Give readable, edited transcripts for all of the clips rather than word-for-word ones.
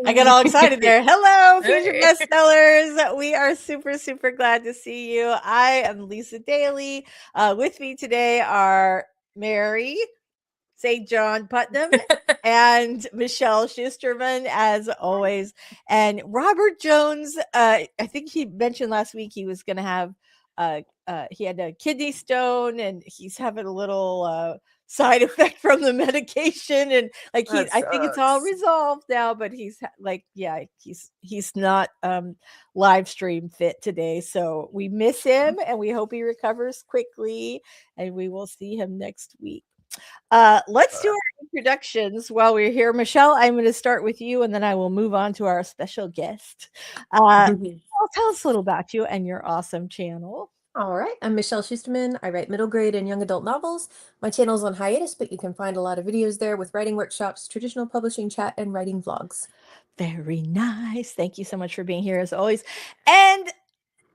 I got all excited there. Hello, Future Hey. Bestsellers. We are super, super glad to see you. I am Lisa Daly. With me today are Mary St. John Putnam and Michelle Schusterman, as always. And Robert Jones, I think he mentioned last week he was going to have, he had a kidney stone and he's having a little side effect from the medication. And like That I think it's all sucks. resolved now, but he's like, yeah, he's not live stream fit today. So we miss him and we hope he recovers quickly and we will see him next week. Let's do our introductions while we're here. Michelle, I'm going to start with you and then I will move on to our special guest. Tell us a little about you and your awesome channel. All right, I'm Michelle Schusterman. I write middle grade and young adult novels. My channel's on hiatus, but you can find a lot of videos there with writing workshops, traditional publishing chat, and writing vlogs. Very nice. Thank you so much for being here as always. And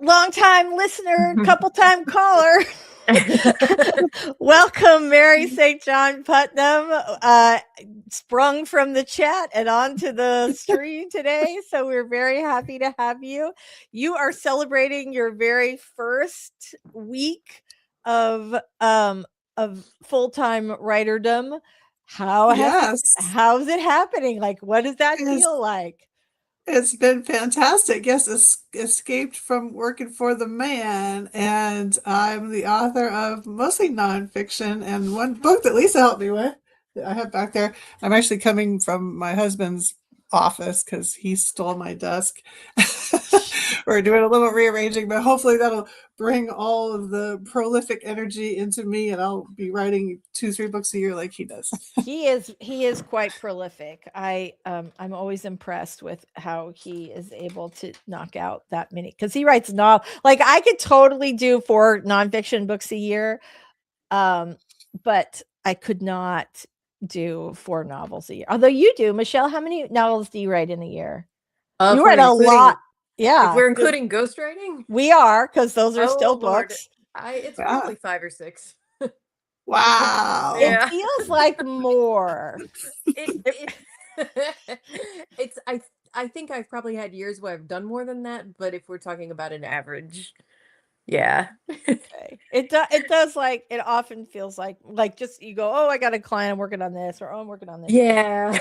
long-time listener, couple-time caller. Welcome, Mary St. John Putnam, sprung from the chat and onto the stream today. So we're very happy to have you. You are celebrating your very first week of full-time writerdom. How's it happening? Like, what does that feel like? It's been fantastic. Yes, escaped from working for the man, and I'm the author of mostly nonfiction and one book that Lisa helped me with that I have back there. I'm actually coming from my husband's office because he stole my desk. We're doing a little rearranging, but hopefully that'll bring all of the prolific energy into me, and I'll be writing 2-3 books a year like he does. He is quite prolific. I'm always impressed with how he is able to knock out that many, because he writes like I could totally do 4 nonfiction books a year, but I could not do 4 novels a year. Although you do, Michelle. How many novels do you write in a year? You write a lot. Yeah. If we're including ghostwriting? We are, because those are still books. It's probably 5 or 6. Wow. It feels like more. I think I've probably had years where I've done more than that, but if we're talking about an average, yeah. Okay. It does, like, it often feels like just you go, oh, I got a client, I'm working on this, or oh, I'm working on this. Yeah.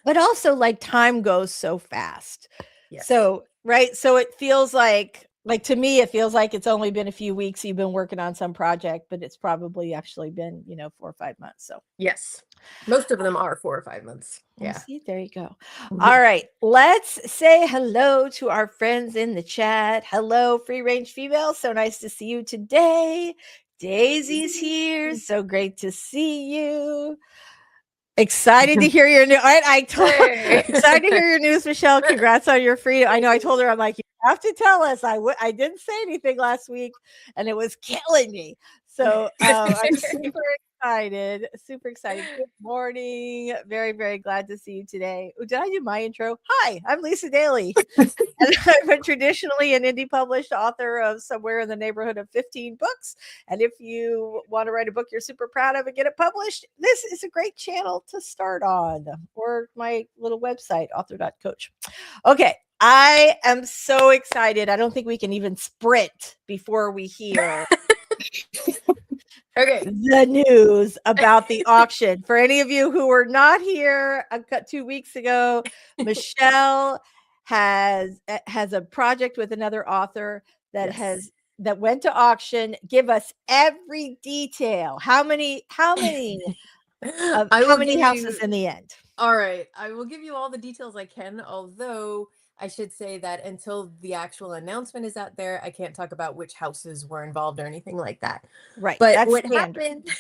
But also, like, time goes so fast. Yes. So, right. So it feels like to me, it feels like it's only been a few weeks you've been working on some project, but it's probably actually been, 4 or 5 months. So yes, most of them are 4 or 5 months. Yeah. See, there you go. All right. Let's say hello to our friends in the chat. Hello, free range female. So nice to see you today. Daisy's here. So great to see you. Excited to hear your news. Excited to hear your news, Michelle. Congrats on your freedom. I know I told her, I'm like, you have to tell us. I didn't say anything last week and it was killing me. So I'm super excited. Super excited. Good morning. Very, very glad to see you today. Did I do my intro? Hi, I'm Lisa Daly. And I'm traditionally an indie published author of somewhere in the neighborhood of 15 books. And if you want to write a book you're super proud of and get it published, this is a great channel to start on, or my little website, author.coach. Okay. I am so excited. I don't think we can even sprint before we hear the news about the auction. For any of you who were not here 2 weeks ago, Michelle has a project with another author that went to auction. Give us every detail. How many houses in the end? All right, I will give you all the details I can, although I should say that until the actual announcement is out there, I can't talk about which houses were involved or anything like that. Right. But that's what happened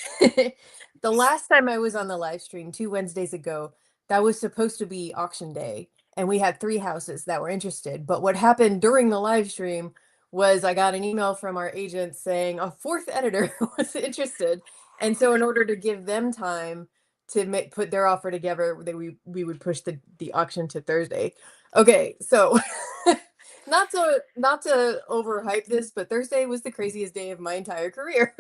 the last time I was on the live stream 2 Wednesdays ago, that was supposed to be auction day. And we had 3 houses that were interested. But what happened during the live stream was I got an email from our agent saying a 4th editor was interested. And so in order to give them time to put their offer together, we would push the auction to Thursday. Okay, so not to overhype this, but Thursday was the craziest day of my entire career.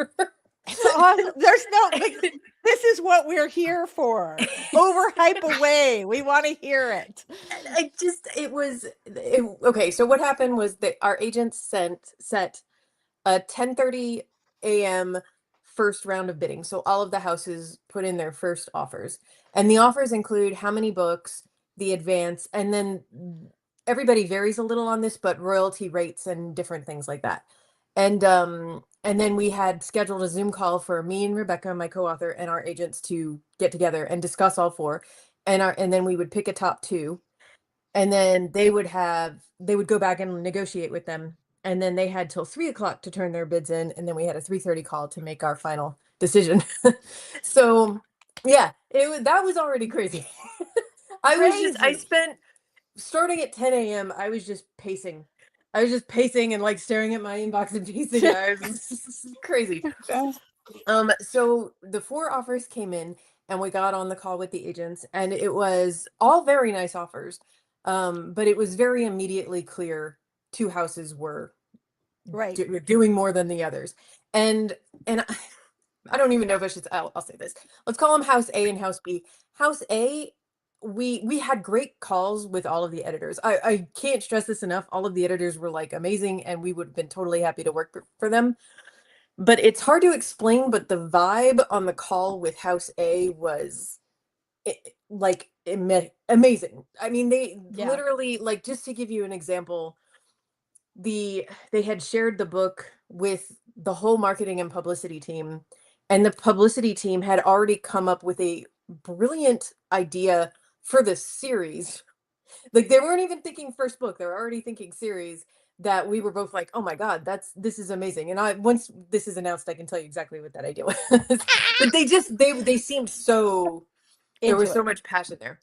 There's no like. This is what we're here for. Overhype away. We want to hear it. Okay. So what happened was that our agents set a 10:30 a.m. first round of bidding. So all of the houses put in their first offers, and the offers include how many books, the advance, and then everybody varies a little on this, but royalty rates and different things like that. And then we had scheduled a Zoom call for me and Rebecca, my co-author, and our agents to get together and discuss all four. And then we would pick a top two, and then they would go back and negotiate with them. And then they had till 3 o'clock to turn their bids in, and then we had a 3:30 call to make our final decision. So yeah, that was already crazy. I spent starting at 10 a.m. I was just pacing. And like staring at my inbox and pacing. It was crazy. So the 4 offers came in, and we got on the call with the agents, and it was all very nice offers. But it was very immediately clear 2 houses were doing more than the others. And I don't even know if I should, I'll say this. Let's call them House A and House B. House A, we had great calls with all of the editors. I can't stress this enough. All of the editors were like amazing, and we would have been totally happy to work for them. But it's hard to explain, but the vibe on the call with House A was amazing. I mean, they literally, like, just to give you an example, they had shared the book with the whole marketing and publicity team, and the publicity team had already come up with a brilliant idea for the series. Like, they weren't even thinking first book, they were already thinking series, that we were both like, oh my God, this is amazing. And once this is announced, I can tell you exactly what that idea was. But they seemed so, there was so much passion there.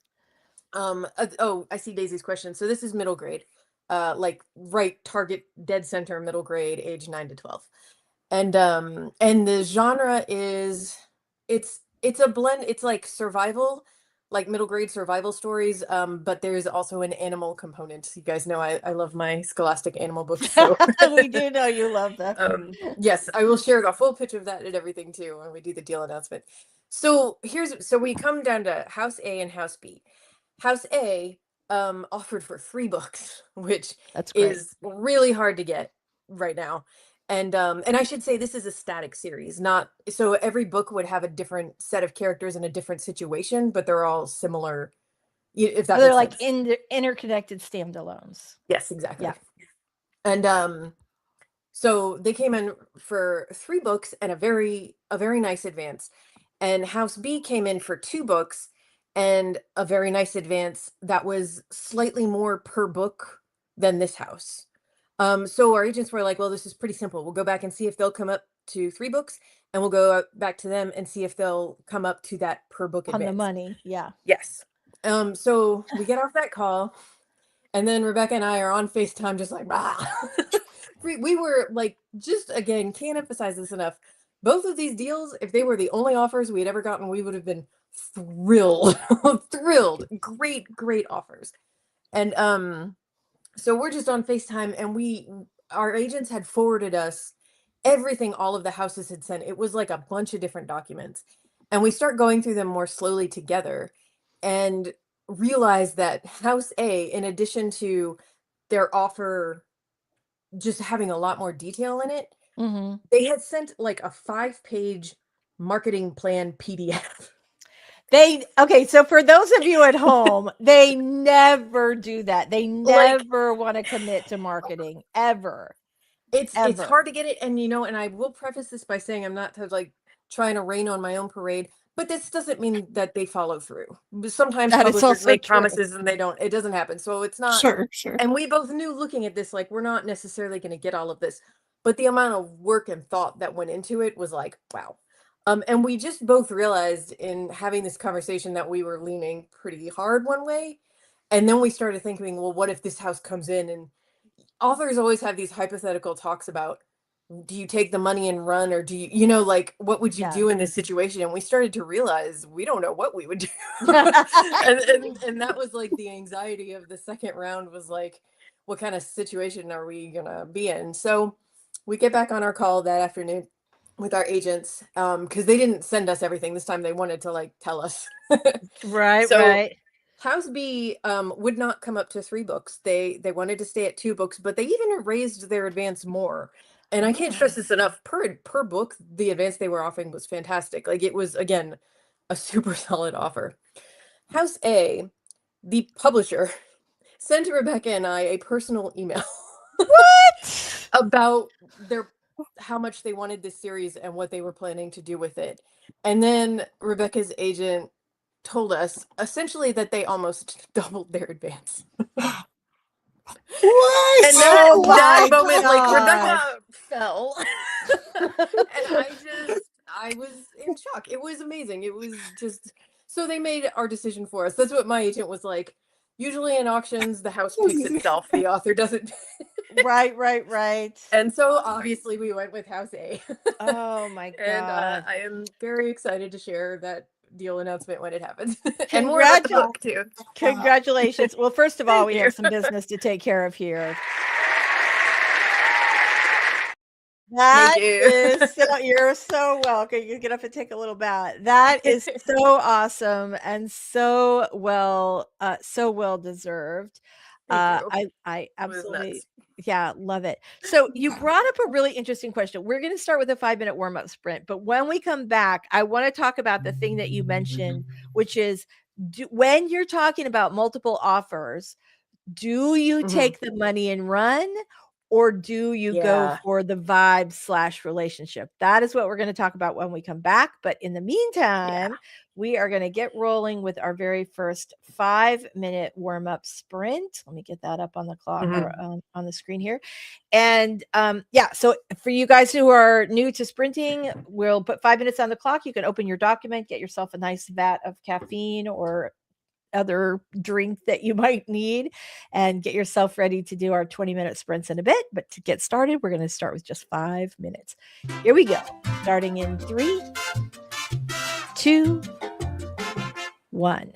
I see Daisy's question. So this is middle grade, like right target dead center middle grade, age 9 to 12. And the genre is, it's a blend. It's like survival, like middle grade survival stories. But there's also an animal component. You guys know I love my scholastic animal books. So we do know you love them. Yes, I will share a full pitch of that and everything too when we do the deal announcement. So we come down to House A and House B. House A offered for 3 books, which is really hard to get right now. And I should say this is a static series, not so every book would have a different set of characters in a different situation, but they're all similar. If that they're makes like interconnected standalones. Yes, exactly. Yeah. And so they came in for 3 books and a very nice advance. And House B came in for 2 books and a very nice advance that was slightly more per book than this house. So our agents were like, well, this is pretty simple. We'll go back and see if they'll come up to 3 books, and we'll go back to them and see if they'll come up to that per book advance. On the money, yeah. Yes. So we get off that call, and then Rebecca and I are on FaceTime just like, we were like, just again, can't emphasize this enough. Both of these deals, if they were the only offers we had ever gotten, we would have been thrilled. Great offers. And so we're just on FaceTime, and our agents had forwarded us everything all of the houses had sent. It was like a bunch of different documents, and we start going through them more slowly together and realize that House A, in addition to their offer just having a lot more detail in it, they had sent like a 5-page marketing plan PDF. So for those of you at home, they never do that. They never want to commit to marketing ever. It's hard to get it. And and I will preface this by saying I'm not like trying to rain on my own parade, but this doesn't mean that they follow through. Sometimes publishers make promises and it doesn't happen. So it's not sure. And we both knew, looking at this, like, we're not necessarily going to get all of this, but the amount of work and thought that went into it was like, wow. And we just both realized in having this conversation that we were leaning pretty hard one way. And then we started thinking, well, what if this house comes in? And authors always have these hypothetical talks about, do you take the money and run, or do you, like, what would you do in this situation? And we started to realize we don't know what we would do. and that was like the anxiety of the second round, was like, what kind of situation are we gonna be in? So we get back on our call that afternoon, with our agents, because they didn't send us everything this time. They wanted to like tell us. Right, So right. House B would not come up to 3 books. They wanted to stay at 2 books, but they even raised their advance more. And I can't stress this enough. Per book, the advance they were offering was fantastic. Like, it was, again, a super solid offer. House A, the publisher, sent Rebecca and I a personal email What? about how much they wanted this series and what they were planning to do with it. And then Rebecca's agent told us essentially that they almost doubled their advance. What? And Oh that my moment, like, God. Rebecca fell. And I was in shock. It was amazing. It was just, so they made our decision for us. That's what my agent was like. Usually in auctions, the house picks itself. The author doesn't. Right, right, right. And so obviously we went with House A. Oh my And God. I am very excited to share that deal announcement when it happens. And more about the book too. Congratulations. Well, first of all, Thank we you. have some business to take care of here. That Thank you. is so, you're so welcome. You get up and take a little bow. That is so awesome and so well deserved. Thank you. I It was absolutely, nuts. yeah, love it. So you brought up a really interesting question. We're going to start with a 5-minute warm-up sprint, but when we come back, I want to talk about the thing that you mentioned, which is when you're talking about multiple offers, do you take the money and run, or do you go for the vibe / relationship? That is what we're going to talk about when we come back. But in the meantime, we are going to get rolling with our very first 5-minute warm-up sprint. Let me get that up on the clock or on the screen here. And so for you guys who are new to sprinting, we'll put 5 minutes on the clock. You can open your document, get yourself a nice vat of caffeine or other drink that you might need, and get yourself ready to do our 20-minute sprints in a bit. But to get started, we're going to start with just 5 minutes. Here we go. Starting in 3, 2, 1.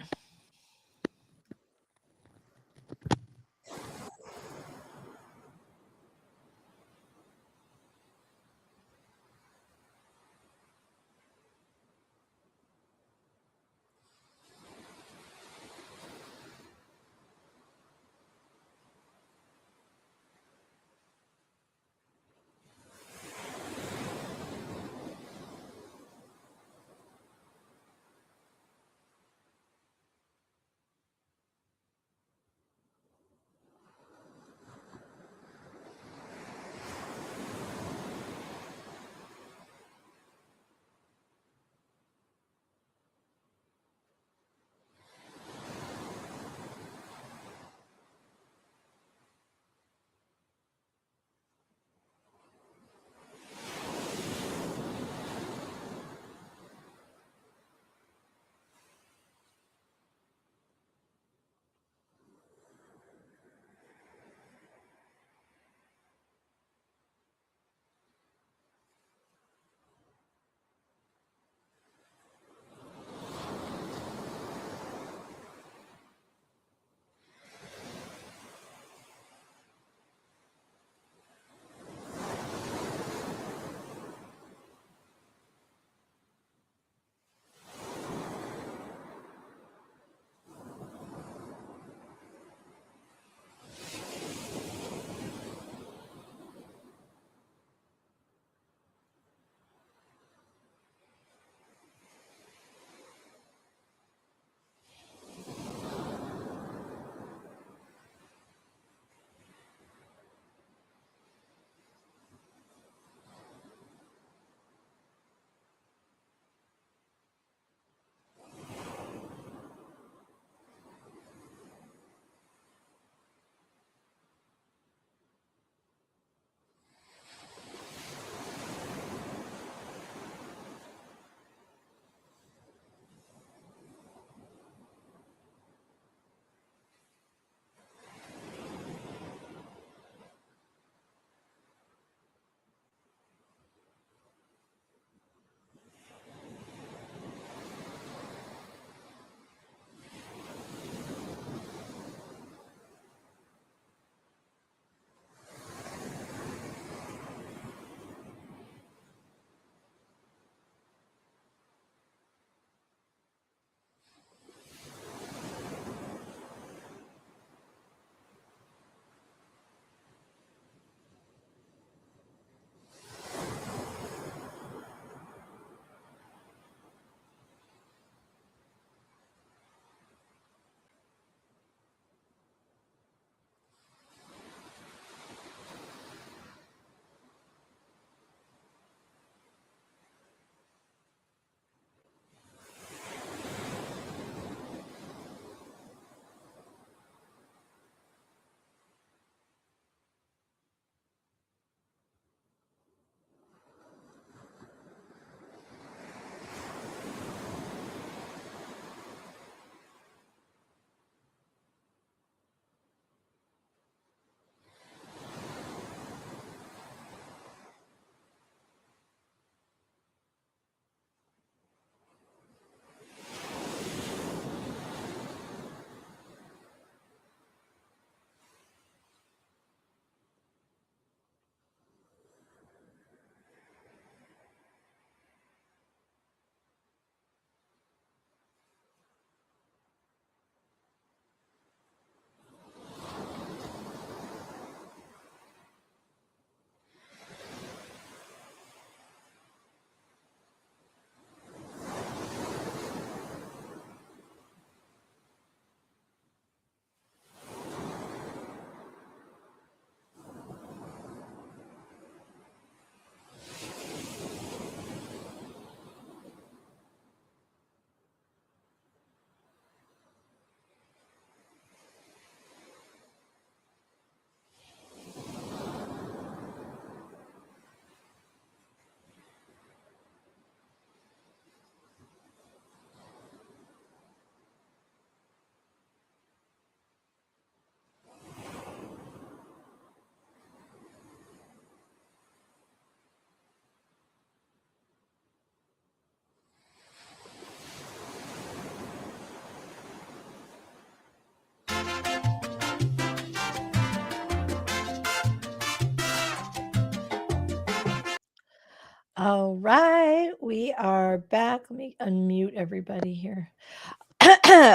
All right, we are back. Let me unmute everybody here.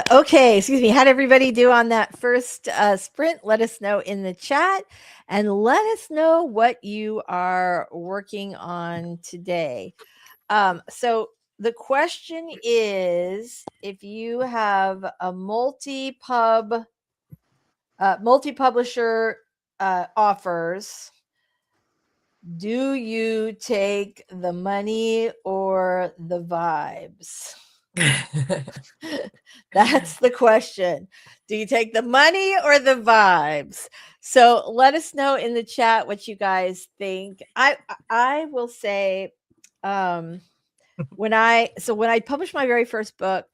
Okay, excuse me. How'd everybody do on that first sprint? Let us know in the chat and let us know what you are working on today. So the question is, if you have a multi-publisher offers, do you take the money or the vibes? That's the question. Do you take the money or the vibes? So let us know in the chat what you guys think. I will say, when I published my very first book,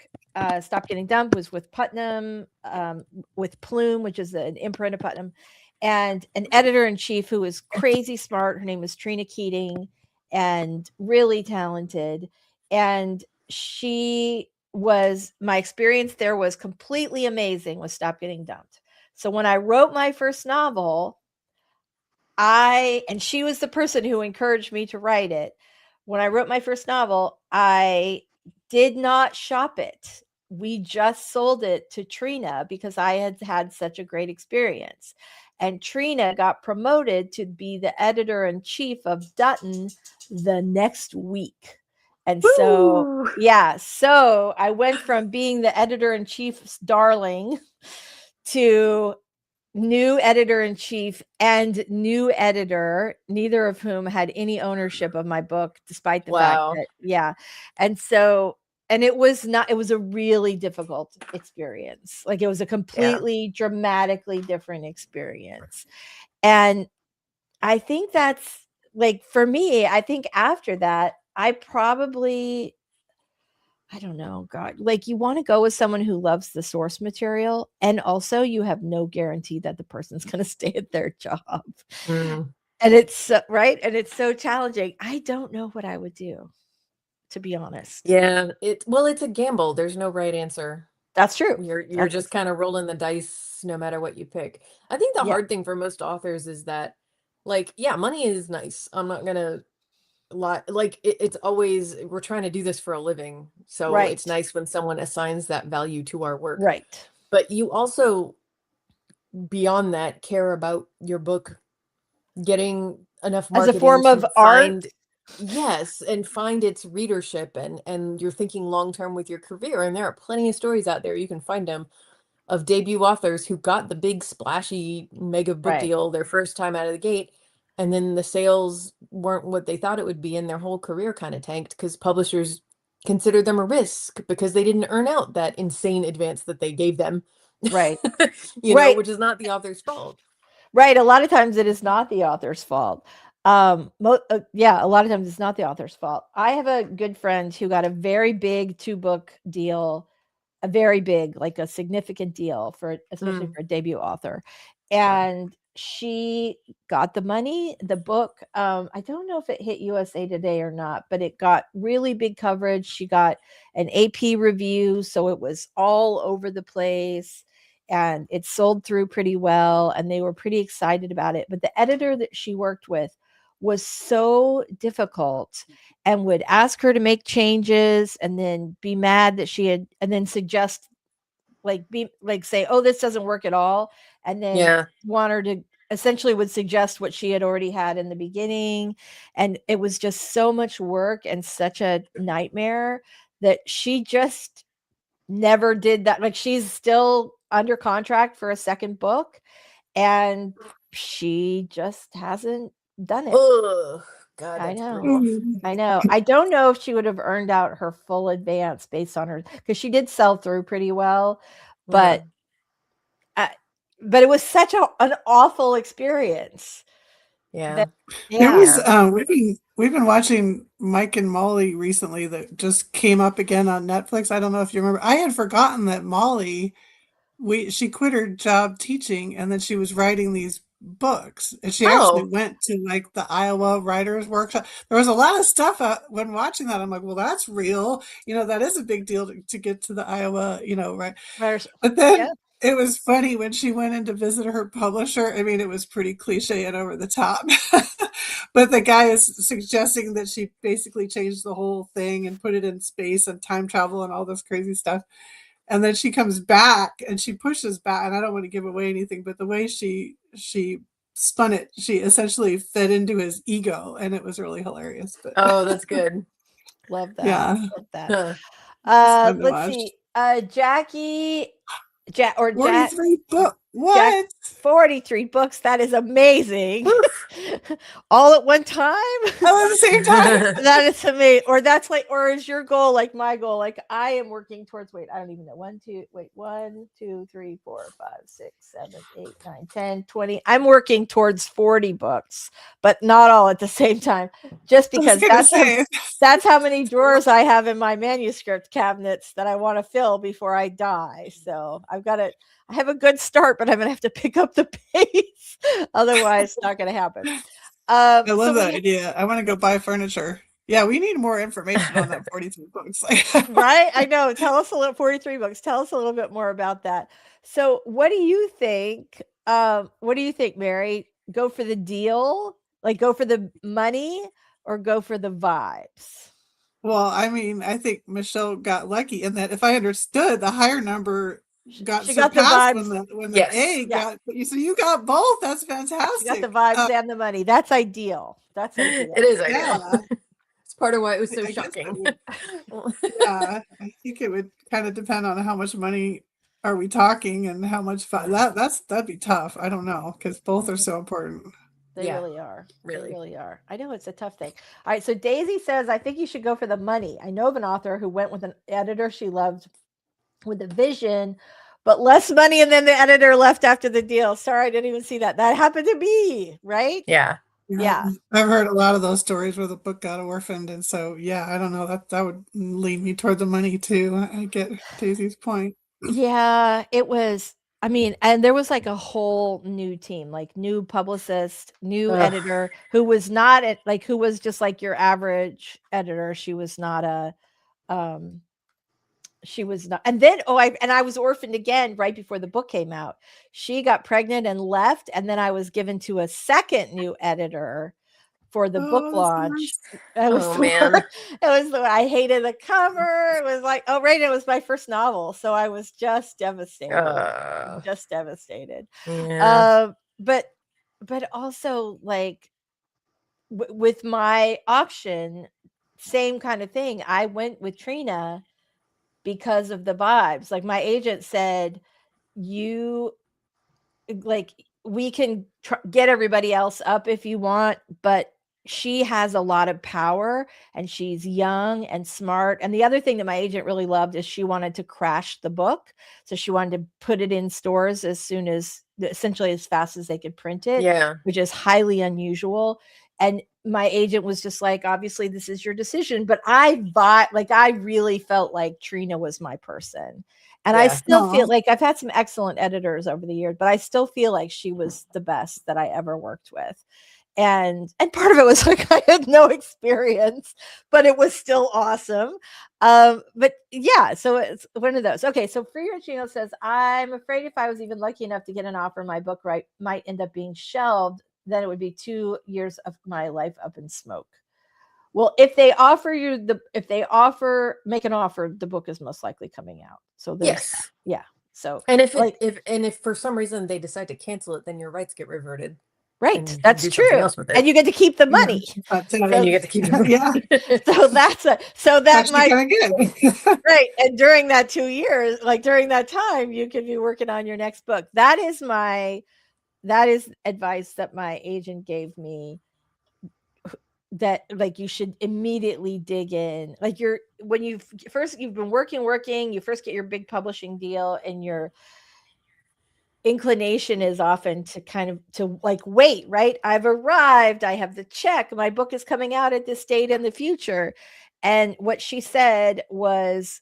Stop Getting Dumped, was with Putnam, with Plume, which is an imprint of Putnam, and an editor-in-chief who was crazy smart. Her name was Trina Keating, and really talented. And my experience there was completely amazing with Stop Getting Dumped. So when I wrote my first novel, and she was the person who encouraged me to write it. When I wrote my first novel, I did not shop it. We just sold it to Trina because I had had such a great experience. And Trina got promoted to be the editor-in-chief of Dutton the next week. And so, yeah, so I went from being the editor-in-chief's darling to new editor-in-chief and new editor, neither of whom had any ownership of my book, despite the fact that, yeah. And so, and it was a really difficult experience. Like, it was a completely dramatically different experience. And I think that's, like, for me, I think after that, I don't know, God, like, you want to go with someone who loves the source material, and also you have no guarantee that the person's going to stay at their job. And it's right. And it's so challenging. I don't know what I would do, to be honest. Yeah, it's a gamble. There's no right answer. That's true. You're just kind of rolling the dice no matter what you pick. I think the hard thing for most authors is that, like, yeah, money is nice. I'm not gonna lie. Like, it's always, we're trying to do this for a living, so it's nice when someone assigns that value to our work. Right. But you also, beyond that, care about your book getting enough marketing as a form of art. Yes, and find its readership, and you're thinking long term with your career. And there are plenty of stories out there, you can find them, of debut authors who got the big splashy mega book deal their first time out of the gate, and then the sales weren't what they thought it would be, and their whole career kind of tanked because publishers considered them a risk because they didn't earn out that insane advance that they gave them. Right. You know, which is not the author's fault. Right. A lot of times it is not the author's fault. A lot of times it's not the author's fault. I have a good friend who got a very big 2-book deal, a very big, like a significant deal especially for a debut author. And she got the money, the book. I don't know if it hit USA Today or not, but it got really big coverage. She got an AP review, so it was all over the place. And it sold through pretty well, and they were pretty excited about it. But the editor that she worked with was so difficult and would ask her to make changes and then be mad that and then suggest, say, oh, this doesn't work at all. And then want her to essentially would suggest what she had already had in the beginning. And it was just so much work and such a nightmare that she just never did that. Like, she's still under contract for a second book, and she just hasn't done it. Oh, God, I know. I don't know if she would have earned out her full advance based on her, because she did sell through pretty well, but it was such an awful experience. Yeah. There was we've been watching Mike and Molly recently that just came up again on Netflix. I don't know if you remember. I had forgotten that Molly, she quit her job teaching, and then she was writing these books, and she actually went to, like, the Iowa Writers Workshop. There was a lot of stuff when watching that. I'm like, well, that's real. You know, that is a big deal to get to the Iowa, right? But then It was funny when she went in to visit her publisher. I mean, it was pretty cliche and over the top. But the guy is suggesting that she basically changed the whole thing and put it in space and time travel and all this crazy stuff. And then she comes back and she pushes back, and I don't want to give away anything, but the way she spun it, she essentially fed into his ego, and it was really hilarious. But Oh, that's good. Love that. yeah, Love that. Huh. Let's see. Jackie, Jack 43 book. Jack, What? 43 books. That is amazing. All at one time. All at the same time. That is amazing. Or that's like, or is your goal like my goal? Like I am working towards, wait, I don't even know. 1, 2, 3, 4, 5, 6, 7, 8, 9, 10, 20. I'm working towards 40 books, but not all at the same time. Just because that's how many drawers I have in my manuscript cabinets that I want to fill before I die. So I have a good start, but I'm going to have to pick up the pace. Otherwise, it's not going to happen. I love that idea. I want to go buy furniture. Yeah, we need more information on that 43 books. Right? I know. Tell us 43 books. Tell us a little bit more about that. So what do you think? What do you think, Mary? Go for the deal? Like go for the money or go for the vibes? Well, I mean, I think Michelle got lucky in that if I understood, the higher number got She got the surpassed vibes. when the A got, so you got both. That's fantastic. She got the vibes and the money. That's ideal. That's ideal. It is ideal. Yeah. It's part of why it was so shocking. Yeah, I think it would kind of depend on how much money are we talking and how much fun. That'd be tough. I don't know, because both are so important. They really are. They really are. I know it's a tough thing. All right. So Daisy says, I think you should go for the money. I know of an author who went with an editor she loved with a vision, but less money. And then the editor left after the deal. Sorry, I didn't even see that. That happened to me. Right. Yeah. Yeah. I've heard a lot of those stories where the book got orphaned. And so, yeah, I don't know, that would lead me toward the money too. I get Daisy's point. Yeah, it was. I mean, and there was like a whole new team, like new publicist, new editor who was not who was just like your average editor. She was not she was not. And then, I was orphaned again right before the book came out. She got pregnant and left. And then I was given to a second new editor for the book launch. Nice. Man. It was I hated the cover. It was like, it was my first novel. So I was just devastated. Yeah. But also like with my auction, same kind of thing. I went with Trina because of the vibes. Like my agent said, we can get everybody else up if you want, but she has a lot of power and she's young and smart. And the other thing that my agent really loved is she wanted to crash the book. So she wanted to put it in stores essentially as fast as they could print it, which is highly unusual. And my agent was just like, obviously this is your decision, but I really felt like Trina was my person. And I still feel like I've had some excellent editors over the years, but I still feel like she was the best that I ever worked with. And part of it was like I had no experience, but it was still awesome. But yeah, so it's one of those. Okay, so Free Chino says, I'm afraid if I was even lucky enough to get an offer, my book might end up being shelved. Then it would be 2 years of my life up in smoke. Well, if they make an offer, the book is most likely coming out. So yes, yeah. So and if for some reason they decide to cancel it, then your rights get reverted. Right, that's true, and you get to keep the money. And you get to keep the money. So that might good. Right, and during that 2 years, like during that time, you could be working on your next book. That is advice that my agent gave me. That like you should immediately dig in. Like when you've been working, you first get your big publishing deal, and your inclination is often to kind of to like wait, right? I've arrived, I have the check, my book is coming out at this date in the future. And what she said was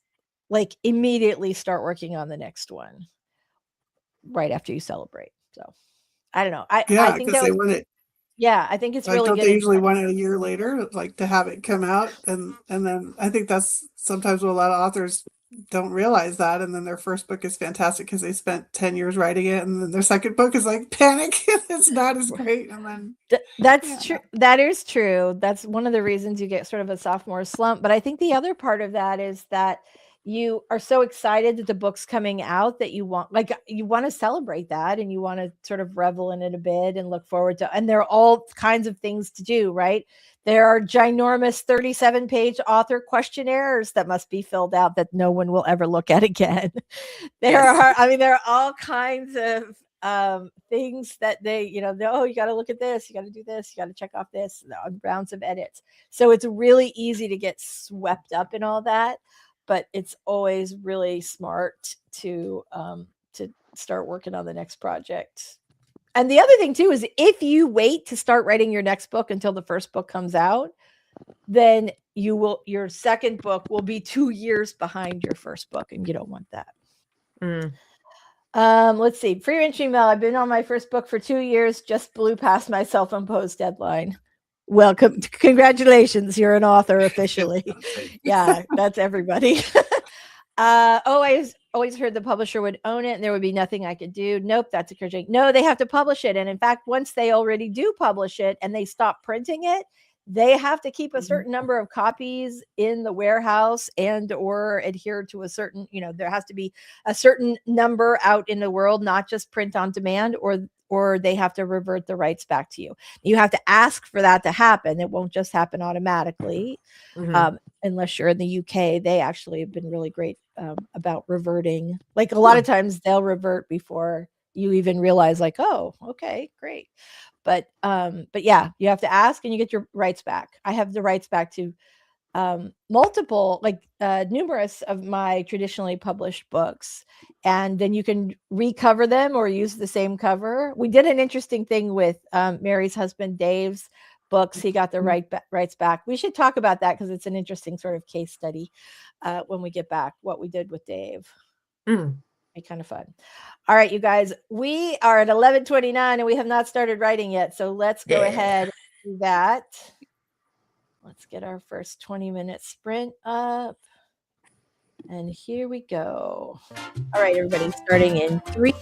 like immediately start working on the next one right after you celebrate. So I don't know. I think that Yeah, I think it's Like, really don't good they usually advice. want it a year later, like to have it come out? And then I think that's sometimes what a lot of authors don't realize that. And then their first book is fantastic because they spent 10 years writing it. And then their second book is like panic. It's not as great. And then, That's yeah. true. That is true. That's one of the reasons you get sort of a sophomore slump. But I think the other part of that is that you are so excited that the book's coming out that you want to celebrate that, and you want to sort of revel in it a bit and look forward to, and there are all kinds of things to do, right? There are ginormous 37-page author questionnaires that must be filled out that no one will ever look at again. There are all kinds of things that they, you got to look at this, you got to do this, you got to check off this, rounds of edits. So it's really easy to get swept up in all that, but it's always really smart to start working on the next project. And the other thing too is if you wait to start writing your next book until the first book comes out, then your second book will be 2 years behind your first book, and you don't want that. Let's see. Free range female. I've been on my first book for 2 years, just blew past my self-imposed deadline. Welcome. Congratulations. You're an author officially. Yeah, that's everybody. I always heard the publisher would own it and there would be nothing I could do. Nope, that's encouraging. No, they have to publish it. And in fact, once they already do publish it and they stop printing it, they have to keep a certain number of copies in the warehouse and or adhere to a certain, there has to be a certain number out in the world, not just print on demand, or they have to revert the rights back to you. You have to ask for that to happen. It won't just happen automatically. Unless you're in the UK, they actually have been really great about reverting. Like a lot of times they'll revert before you even realize like, oh, okay, great. But yeah, you have to ask and you get your rights back. I have the rights back to multiple, numerous of my traditionally published books. And then you can recover them or use the same cover. We did an interesting thing with Mary's husband, Dave's books. He got the rights back. We should talk about that because it's an interesting sort of case study when we get back, what we did with Dave. Be kind of fun. All right, you guys, we are at 11:29 and we have not started writing yet. So let's go ahead and do that. Let's get our first 20-minute sprint up. And here we go. All right, everybody, starting in 3.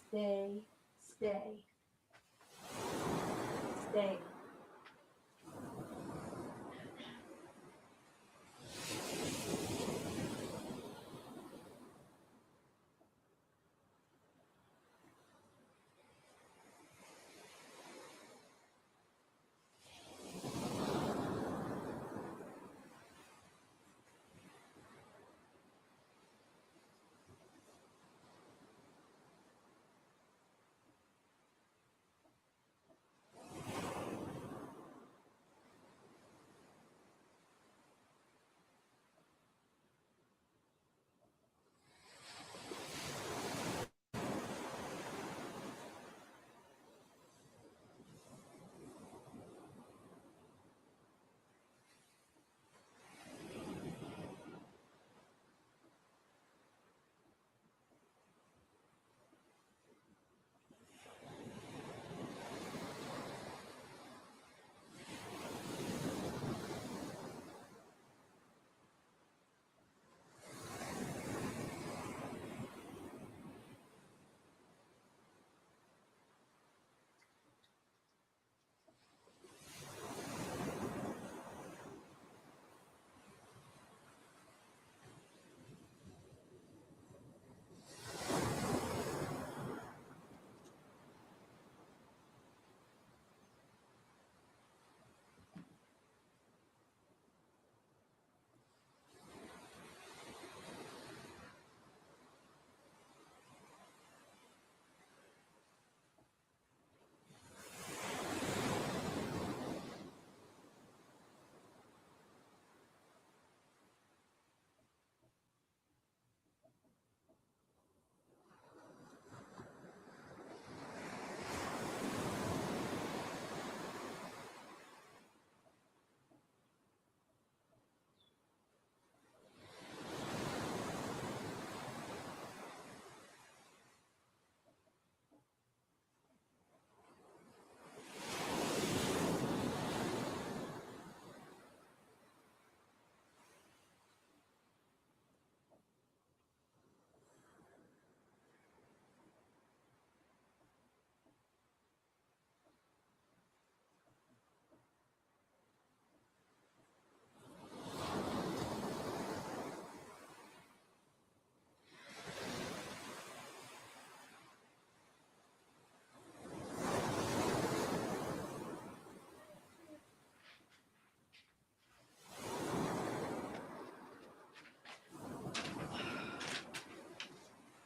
Stay, stay, stay.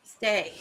Stay.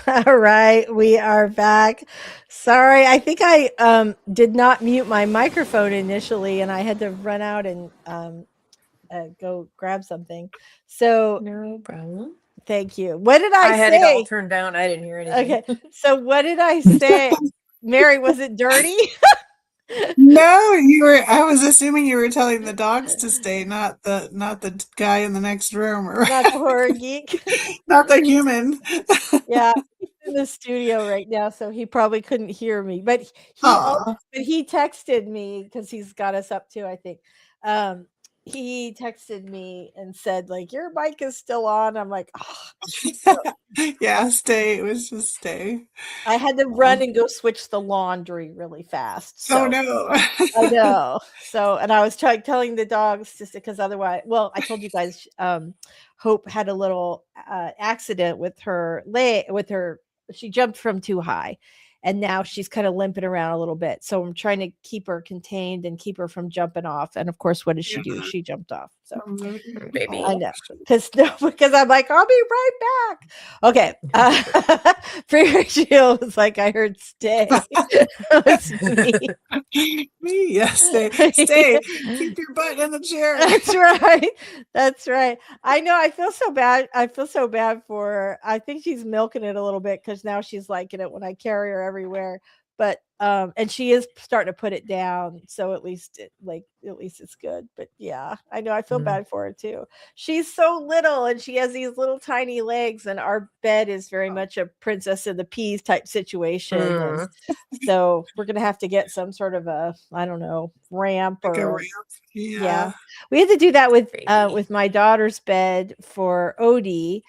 All right, we are back. Sorry, I think I did not mute my microphone initially, and I had to run out and go grab something. So No problem. thank you. What did I had it all say? turned down. I didn't hear anything. Okay, so what did I say? Mary, was it dirty? No, you were. I was assuming you were telling the dogs to stay, not the guy in the next room, or Not the horror geek. not the human. Yeah, he's in the studio right now, so he probably couldn't hear me. But Aw. he texted me because he's got us up too, I think. He texted me and said, like, your mic is still on. I'm like, oh. Yeah, stay. It was just stay. I had to run and go switch the laundry really fast. So Oh no. I know. So, and I was telling the dogs just because otherwise, well, I told you guys, Hope had a little accident with her leg, she jumped from too high and now she's kind of limping around a little bit. So I'm trying to keep her contained and keep her from jumping off. And of course, what did she do? She jumped off. So Baby. I know because I'm like, I'll be right back. Okay. Free ratio was like, I heard stay. Me, yes, stay. Keep your butt in the chair. That's right. That's right. I know. I feel so bad. I feel so bad for her. I think she's milking it a little bit because now she's liking it when I carry her everywhere. But and she is starting to put it down, so at least it's good. But yeah, I know I feel bad for her too. She's so little and she has these little tiny legs, and our bed is very much a princess of the peas type situation. And so we're gonna have to get some sort of a, I don't know, ramp Like a or ramp. yeah. We had to do that with my daughter's bed for Odie,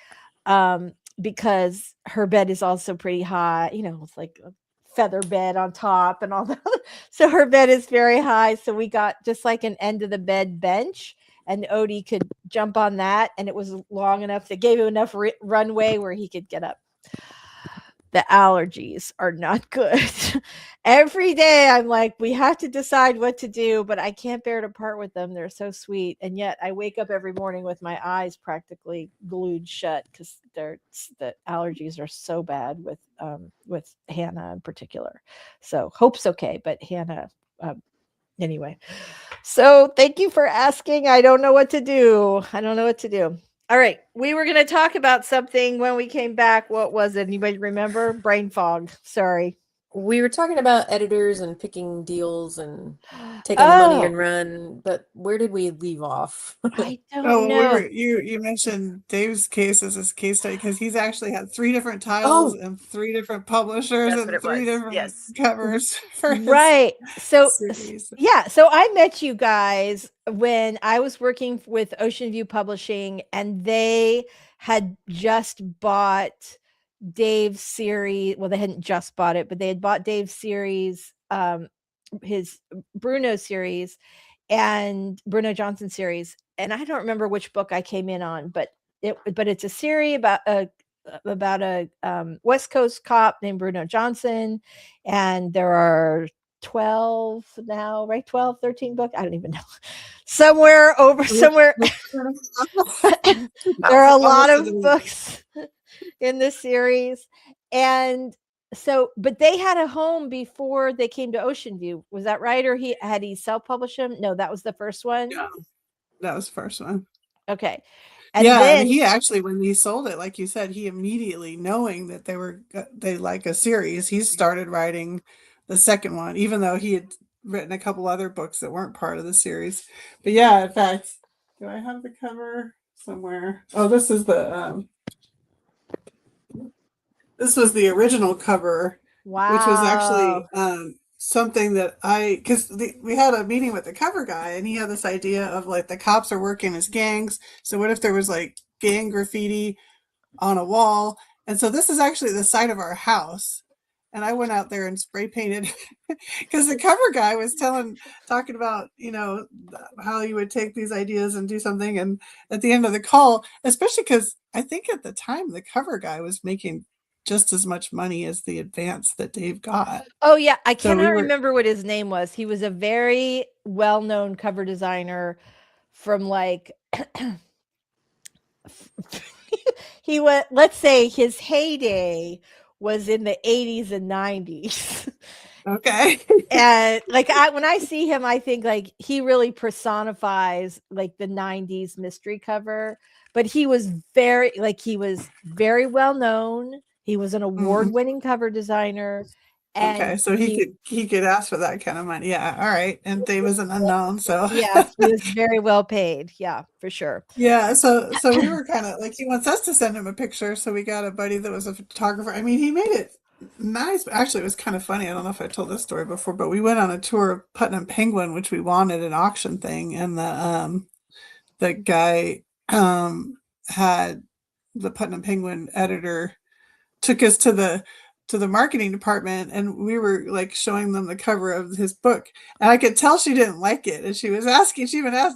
because her bed is also pretty high. You know, it's like a feather bed on top and all that. So her bed is very high. So we got just like an end of the bed bench, and Odie could jump on that, and it was long enough that gave him enough runway where he could get up. The allergies are not good. Every day I'm like, we have to decide what to do, but I can't bear to part with them. They're so sweet. And yet I wake up every morning with my eyes practically glued shut because the allergies are so bad with Hannah in particular. So Hope's okay, but Hannah, anyway. So thank you for asking. I don't know what to do. All right. We were going to talk about something when we came back. What was it? Anybody remember? Brain fog. Sorry. We were talking about editors and picking deals and taking the money and run, but where did we leave off? I don't know. You mentioned Dave's case as his case study because he's actually had 3 different titles and 3 different publishers and 3 different covers for his So series. yeah, so I met you guys when I was working with Ocean View Publishing, and they had just bought Dave's series. Well, they hadn't just bought it, but they had bought Dave's series, his Bruno series and Bruno Johnson series. And I don't remember which book I came in on, but it's a series about a West Coast cop named Bruno Johnson. And there are 12 now, right? 12, 13 books. I don't even know. Somewhere. There are a lot of books in this series. And so, but they had a home before they came to Ocean View. Was that right? Or had he self-published them? No, that was the first one. Yeah, that was the first one. Okay. And then and he actually, when he sold it, like you said, he immediately, knowing that they like a series, he started writing the second one, even though he had written a couple other books that weren't part of the series. But yeah, in fact, do I have the cover somewhere? Oh, this is this was the original cover. Wow. Which was actually something that because we had a meeting with the cover guy, and he had this idea of like the cops are working as gangs. So what if there was like gang graffiti on a wall? And so this is actually the side of our house. And I went out there and spray painted because the cover guy was talking about, how you would take these ideas and do something. And at the end of the call, especially because I think at the time the cover guy was making just as much money as the advance that Dave got. Oh yeah, I cannot remember what his name was. He was a very well-known cover designer from like he was, let's say his heyday was in the 80s and 90s. Okay. And like when I see him, I think like he really personifies like the 90s mystery cover. But he was very well known. He was an award-winning cover designer. And Okay, so he could ask for that kind of money. Yeah, all right. And Dave was an unknown, so yeah, he was very well paid. Yeah, for sure. yeah. So we were kind of like, he wants us to send him a picture, so we got a buddy that was a photographer. I mean, he made it nice. Actually, it was kind of funny. I don't know if I told this story before, but we went on a tour of Putnam Penguin, which we wanted an auction thing, and the guy had the Putnam Penguin editor took us to the marketing department, and we were like showing them the cover of his book, and I could tell she didn't like it, and she even asked,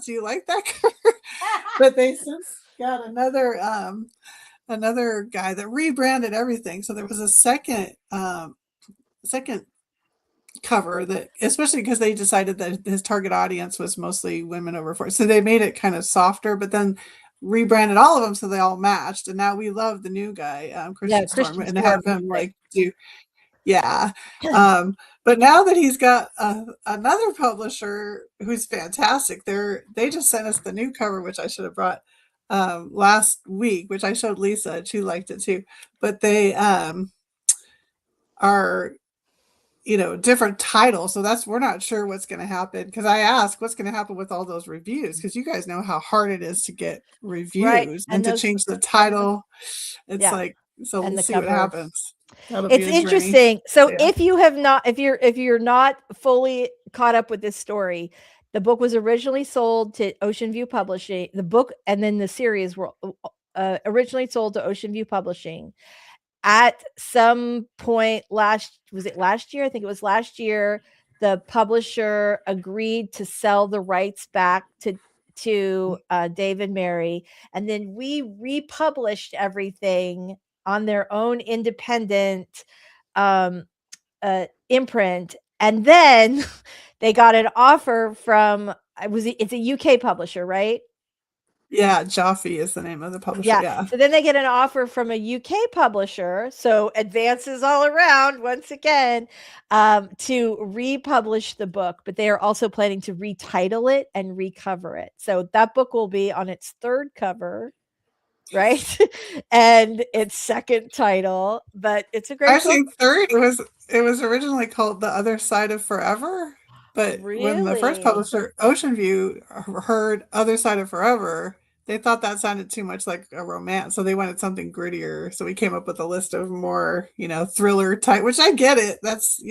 do you like that cover? But they since got another guy that rebranded everything, so there was a second cover that, especially because they decided that his target audience was mostly women over 40, so they made it kind of softer, but then rebranded all of them so they all matched, and now we love the new guy, Christian Storm, and to have him like do, yeah. But now that he's got another publisher who's fantastic, they just sent us the new cover, which I should have brought last week, which I showed Lisa, and she liked it too. But they are, different titles, so we're not sure what's going to happen, because I asked what's going to happen with all those reviews, because you guys know how hard it is to get reviews, right, and to change the title. It's like, so we'll see what happens. It's interesting. So if you have not, if you're not fully caught up with this story, the book was originally sold to Ocean View Publishing. The book and then the series were originally sold to Ocean View Publishing. At some point last year? I think it was last year. The publisher agreed to sell the rights back to Dave and Mary, and then we republished everything on their own independent imprint, and then they got an offer from it's a UK publisher, right? Yeah, Jaffe is the name of the publisher. Yeah. So then they get an offer from a UK publisher. So advances all around once again to republish the book, but they are also planning to retitle it and recover it. So that book will be on its third cover, right? And its second title, but it's a great Actually, book. third, it was originally called The Other Side of Forever, but when the first publisher, Ocean View, heard Other Side of Forever, they thought that sounded too much like a romance, so they wanted something grittier. So we came up with a list of more, thriller type, which I get it. That's,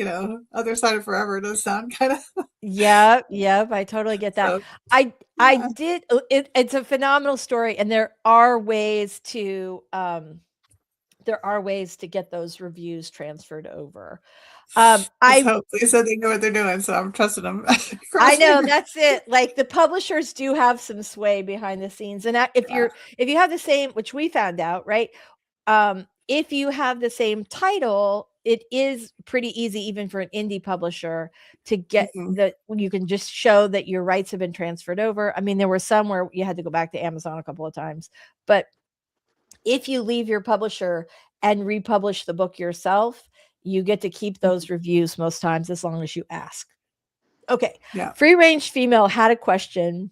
Other Side of Forever does sound kind of. Yeah, I totally get that. So, I did. It's a phenomenal story, and there are ways to get those reviews transferred over. I hope they said they know what they're doing, so I'm trusting them. I know, that's it. Like, the publishers do have some sway behind the scenes, and if you have the same, which we found out, right? If you have the same title, it is pretty easy, even for an indie publisher, to get you can just show that your rights have been transferred over. I mean, there were some where you had to go back to Amazon a couple of times, but if you leave your publisher and republish the book yourself, you get to keep those reviews most times, as long as you ask. Okay. Yeah. Free Range Female had a question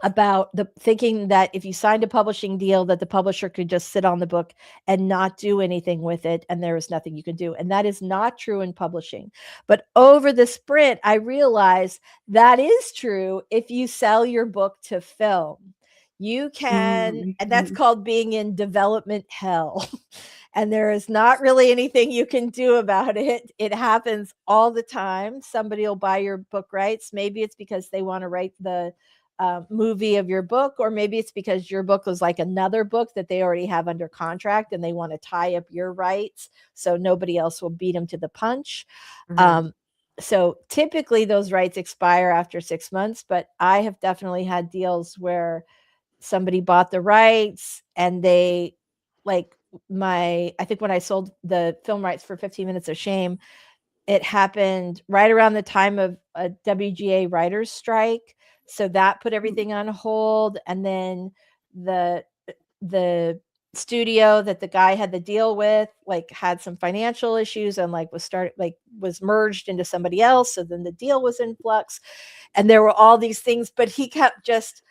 about thinking that if you signed a publishing deal, that the publisher could just sit on the book and not do anything with it, and there is nothing you can do. And that is not true in publishing. But over the sprint, I realized that is true if you sell your book to film. You can, and that's called being in development hell. And there is not really anything you can do about it. It happens all the time. Somebody will buy your book rights. Maybe it's because they want to write the movie of your book, or maybe it's because your book was like another book that they already have under contract and they want to tie up your rights so nobody else will beat them to the punch. So typically those rights expire after 6 months, but I have definitely had deals where somebody bought the rights and they, like, I think when I sold the film rights for 15 Minutes of Shame, it happened right around the time of a WGA writers' strike. So that put everything on hold. And then the studio that the guy had the deal with, like, had some financial issues and like was merged into somebody else. So then the deal was in flux, and there were all these things, but he kept just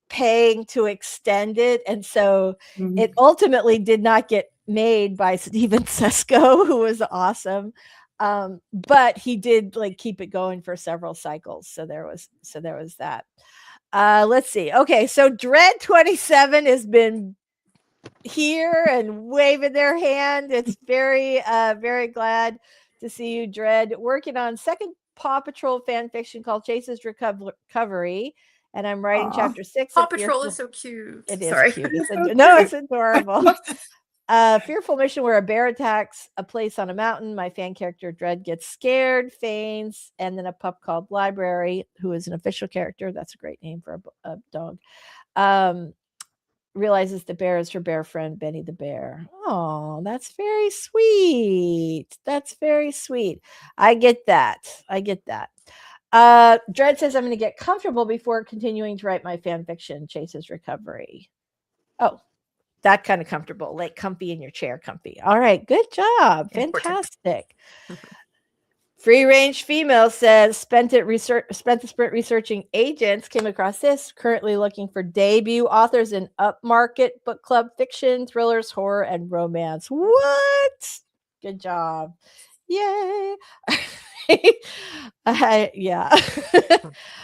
paying to extend it. And so it ultimately did not get made by Steven Sesko, who was awesome. But he did like keep it going for several cycles. So there was that. Let's see. Okay, so Dread 27 has been here and waving their hand. It's very very glad to see you, Dread, working on second Paw Patrol fan fiction called Chase's Recovery. And I'm writing chapter 6 Paw of Patrol Fearful. is so cute. It is Sorry. cute. It's adorable. Fearful mission where a bear attacks a place on a mountain. My fan character Dread gets scared, feigns, and then a pup called Library, who is an official character. That's a great name for a dog. Realizes the bear is her bear friend, Benny the bear. Oh, that's very sweet. That's very sweet. I get that. Dread says I'm going to get comfortable before continuing to write my fan fiction, Chase's Recovery. Oh, that kind of comfortable, like comfy in your chair, comfy. All right, good job. Fantastic. Free range female says spent the sprint researching agents, came across this, currently looking for debut authors in upmarket book club fiction, thrillers, horror, and romance. What? Good job. Yay. Yeah.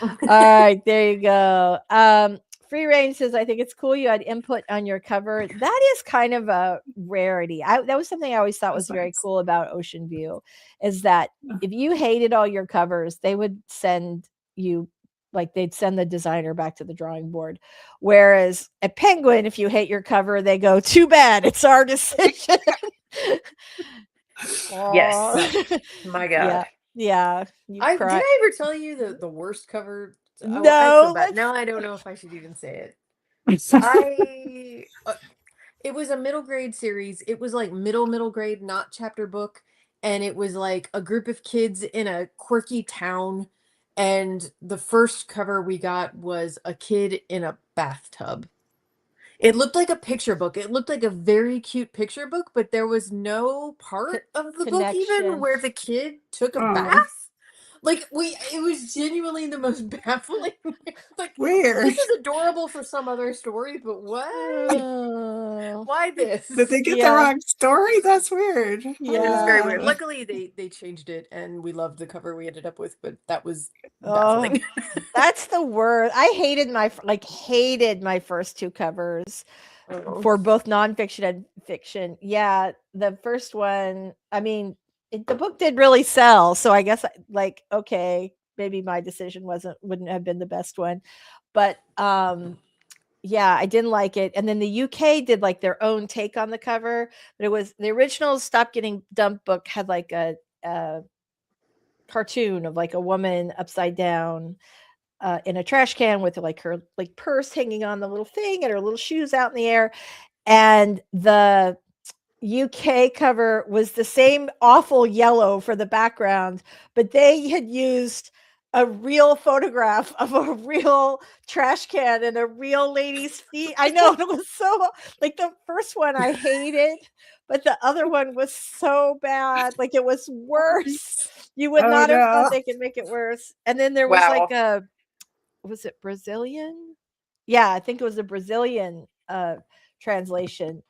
All right, there you go. Free range says, I think it's cool you had input on your cover. That is kind of a rarity. That was something I always thought was very cool about Ocean View, is that if you hated all your covers, they would send you, like, they'd send the designer back to the drawing board. Whereas at Penguin, if you hate your cover, they go, too bad, it's our decision. Yes. My God. Yeah. Did I ever tell you the worst cover? No. I feel bad. Now I don't know if I should even say it. It was a middle grade series. It was like middle grade, not chapter book. And it was like a group of kids in a quirky town. And the first cover we got was a kid in a bathtub. It looked like a picture book. It looked like a very cute picture book, but there was no part of the book even where the kid took a bath. Like, it was genuinely the most baffling. Like, weird. This is adorable for some other story, but what? Why this? Did they get the wrong story? That's weird. Yeah, it was very weird. Luckily, they changed it, and we loved the cover we ended up with, but that was baffling. That's the word. I hated my first two covers for both nonfiction and fiction. Yeah, the first one, I mean, the book did really sell, so I guess okay, maybe my decision wouldn't have been the best one, but yeah, I didn't like it. And then the UK did like their own take on the cover, but it was the original Stop Getting Dumped book had like a cartoon of like a woman upside down in a trash can with like her like purse hanging on the little thing and her little shoes out in the air. And the UK cover was the same awful yellow for the background, but they had used a real photograph of a real trash can and a real lady's feet. I know, it was so, like, the first one I hated, but the other one was so bad. Like, it was worse. You would not have thought they could make it worse. And then there was like was it Brazilian? Yeah, I think it was a Brazilian translation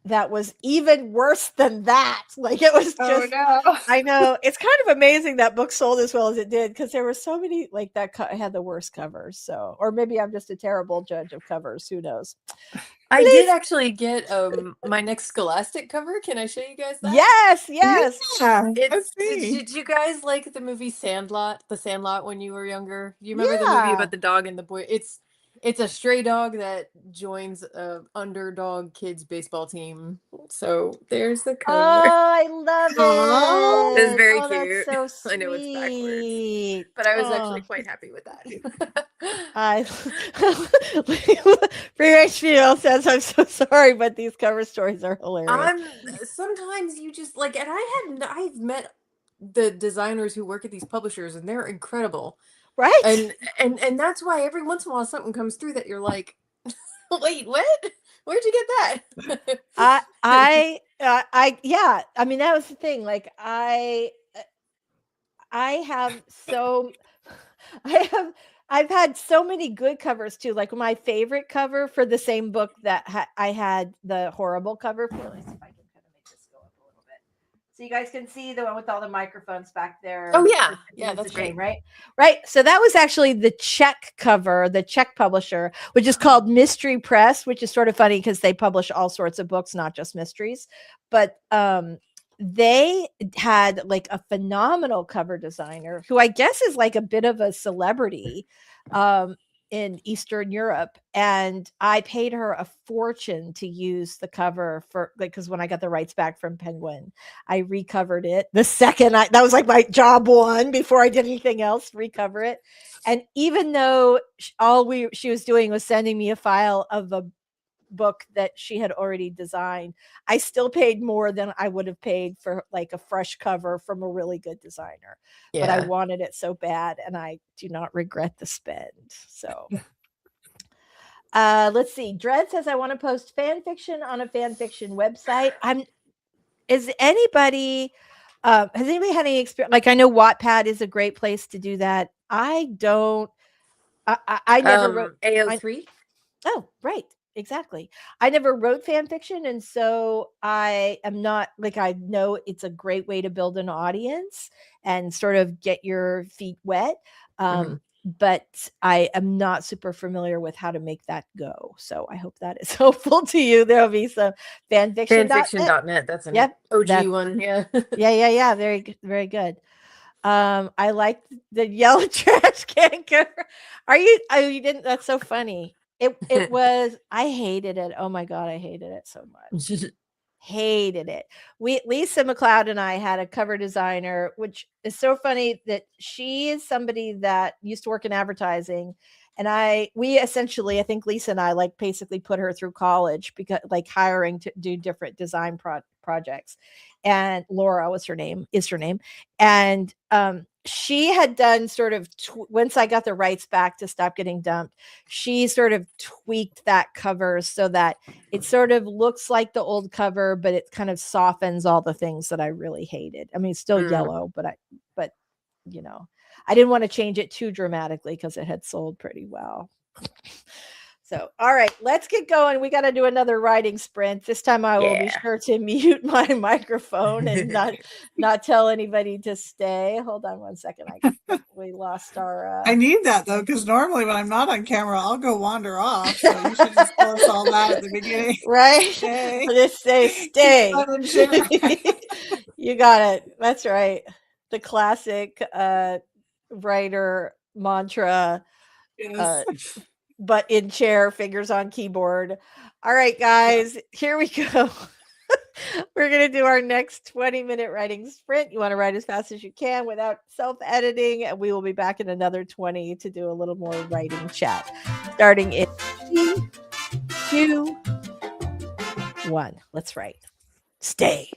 that was even worse than that. Like, it was just, I know, it's kind of amazing that book sold as well as it did, because there were so many like that had the worst covers. So, or maybe I'm just a terrible judge of covers, who knows. I did actually get my next Scholastic cover. Can I show you guys that? Yes. Yeah, did you guys like the movie Sandlot? The Sandlot when you were younger? You remember the movie about the dog and the boy? It's a stray dog that joins a underdog kids baseball team. So there's the cover. Oh, I love it. It's very cute. That's so sweet. I know it's backwards, but I was actually quite happy with that. Free Range Female says, I'm so sorry, but these cover stories are hilarious. Sometimes you just like, and I've met the designers who work at these publishers, and they're incredible. Right. And that's why every once in a while something comes through that you're like, wait, what? Where'd you get that? Yeah. I mean, that was the thing. Like, I have so, I have, I've had so many good covers too. Like my favorite cover for the same book that I had the horrible cover for. Let me see if I can kind of make this go up a little bit, so you guys can see the one with all the microphones back there. Oh yeah, yeah, It's that's a shame, great. Right. So that was actually the Czech cover, the Czech publisher, which is called Mystery Press, which is sort of funny because they publish all sorts of books, not just mysteries. But they had like a phenomenal cover designer who I guess is like a bit of a celebrity in Eastern Europe. And I paid her a fortune to use the cover for, like, because when I got the rights back from Penguin, I recovered it the second that was like my job one before I did anything else, recover it. And even though she was doing was sending me a file of a book that she had already designed, I still paid more than I would have paid for like a fresh cover from a really good designer. Yeah. But I wanted it so bad, and I do not regret the spend. So let's see. Dread says I want to post fan fiction on a fan fiction website. Has anybody had any experience? Like, I know Wattpad is a great place to do that. I never wrote AO3. Oh, right. Exactly. I never wrote fan fiction, and so I am not, like, I know it's a great way to build an audience and sort of get your feet wet. But I am not super familiar with how to make that go. So I hope that is helpful to you. There'll be some fanfiction.net. Fanfiction.net. That's an Yep, OG one. Yeah. Yeah. Very good. I like the yellow trash can cover. You didn't, that's so funny. It was, I hated it. Oh my God, I hated it so much. Hated it. Lisa McLeod and I had a cover designer, which is so funny that she is somebody that used to work in advertising. And we essentially, I think Lisa and I like basically put her through college, because like hiring to do different design projects. And Laura is her name. And she had done sort of, once I got the rights back to stop getting dumped, she sort of tweaked that cover so that it sort of looks like the old cover, but it kind of softens all the things that I really hated. I mean, it's still yellow, but you know, I didn't want to change it too dramatically because it had sold pretty well. So, all right, let's get going. We got to do another writing sprint. This time I will be sure to mute my microphone and not tell anybody to stay. Hold on one second. We lost our... I need that though, because normally when I'm not on camera, I'll go wander off. So you should just tell us all that at the beginning. Right? Stay. Just say stay. You got it. That's right. The classic writer mantra. Yes. But in chair, fingers on keyboard. All right, guys, here we go. We're going to do our next 20-minute writing sprint. You want to write as fast as you can without self-editing, and we will be back in another 20 to do a little more writing chat. Starting in 3, 2, 1. Let's write. Stay.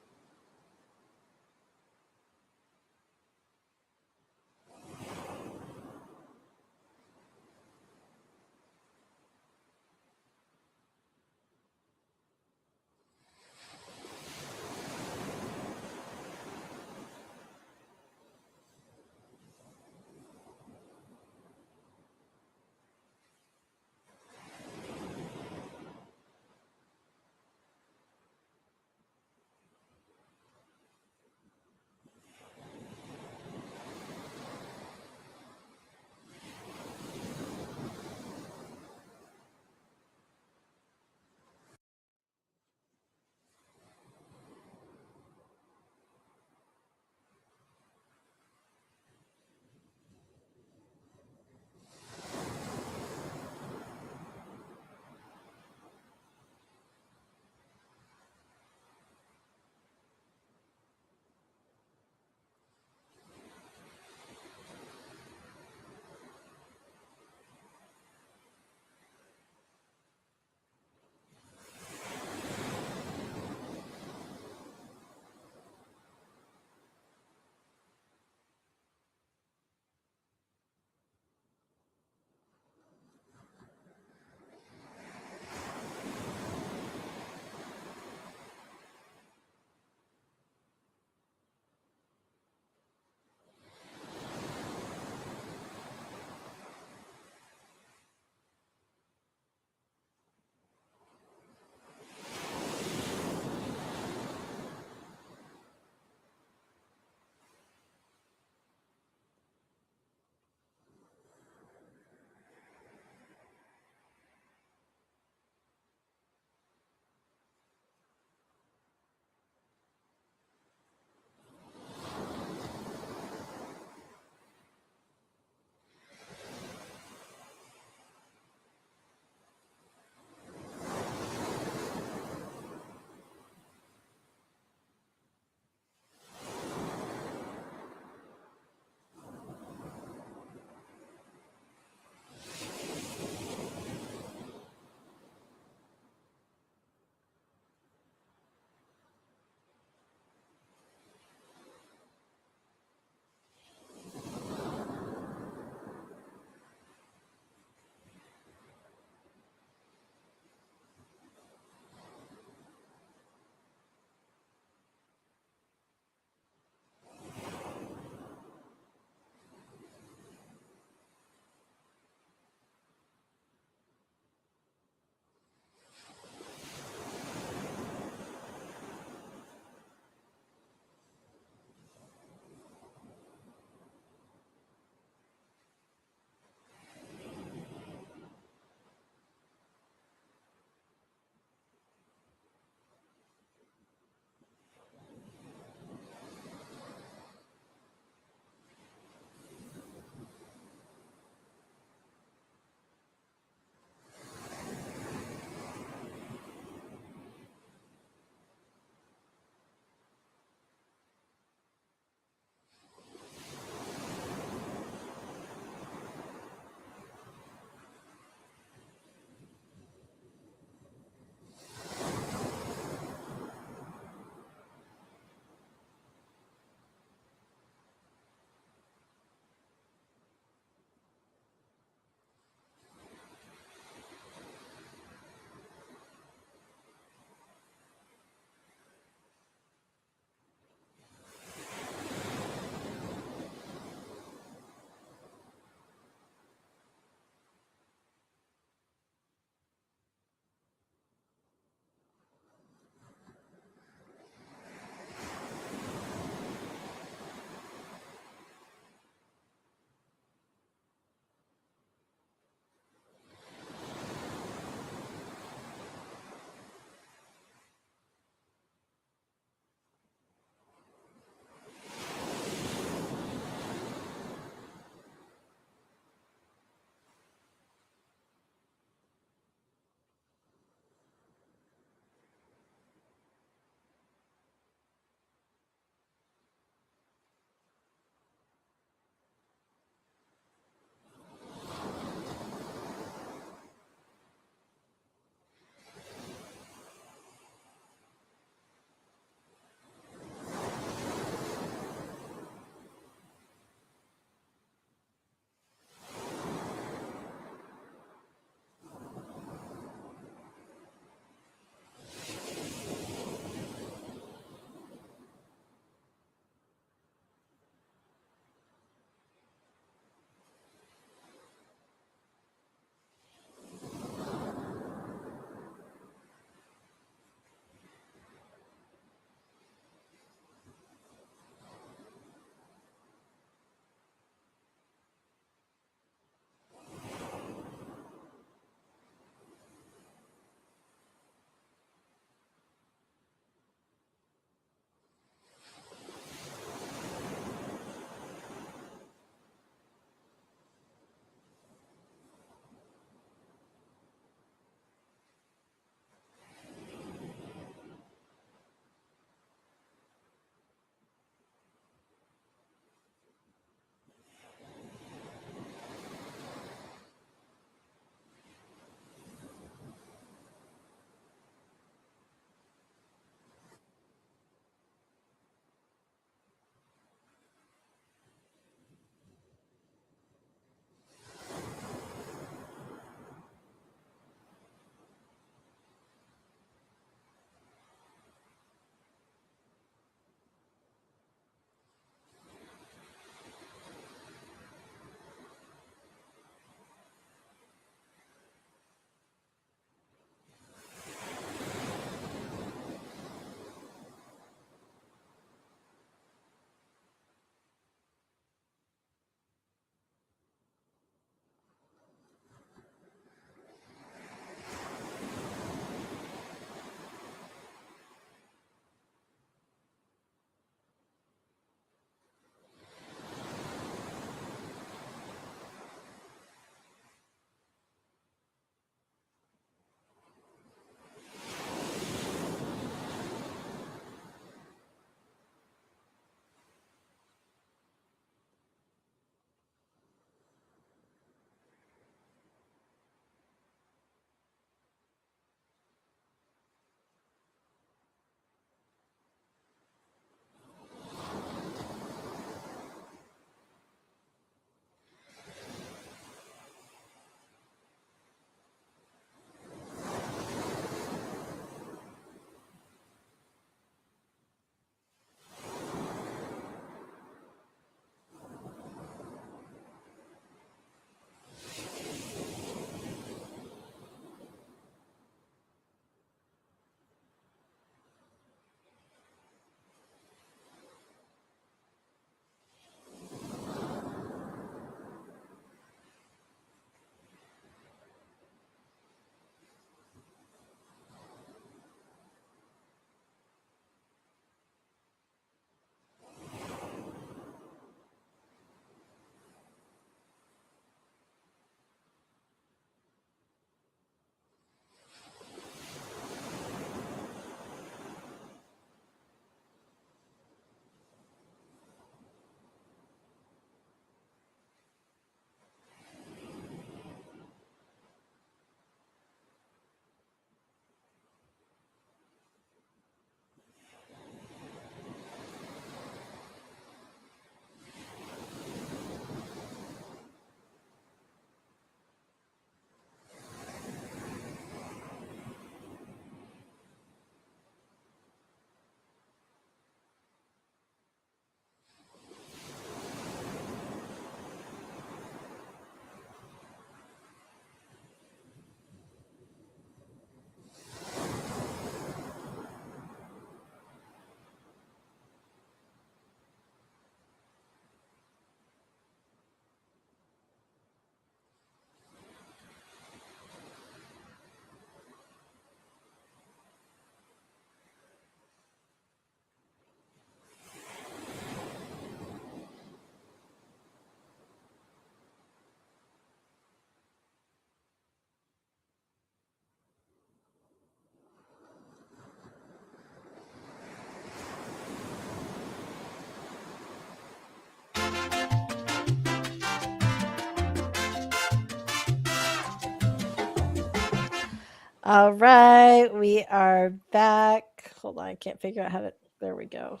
All right, we are back. Hold on, I can't figure out how to. There we go.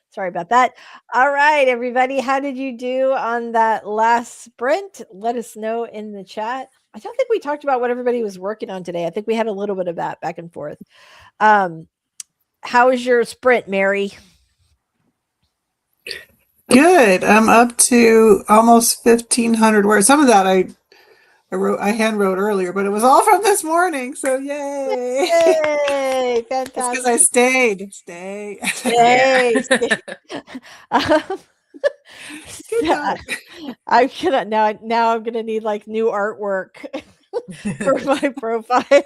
Sorry about that. All right, everybody, how did you do on that last sprint? Let us know in the chat. I don't think we talked about what everybody was working on today. I think we had a little bit of that back and forth. How was your sprint, Mary? Good. I'm up to almost 1,500 words. Some of that I hand wrote earlier, but it was all from this morning. So yay! Yay! It's because I Fantastic. stayed. Yay! Um, Good job. I'm gonna now I'm gonna need like new artwork for my profile.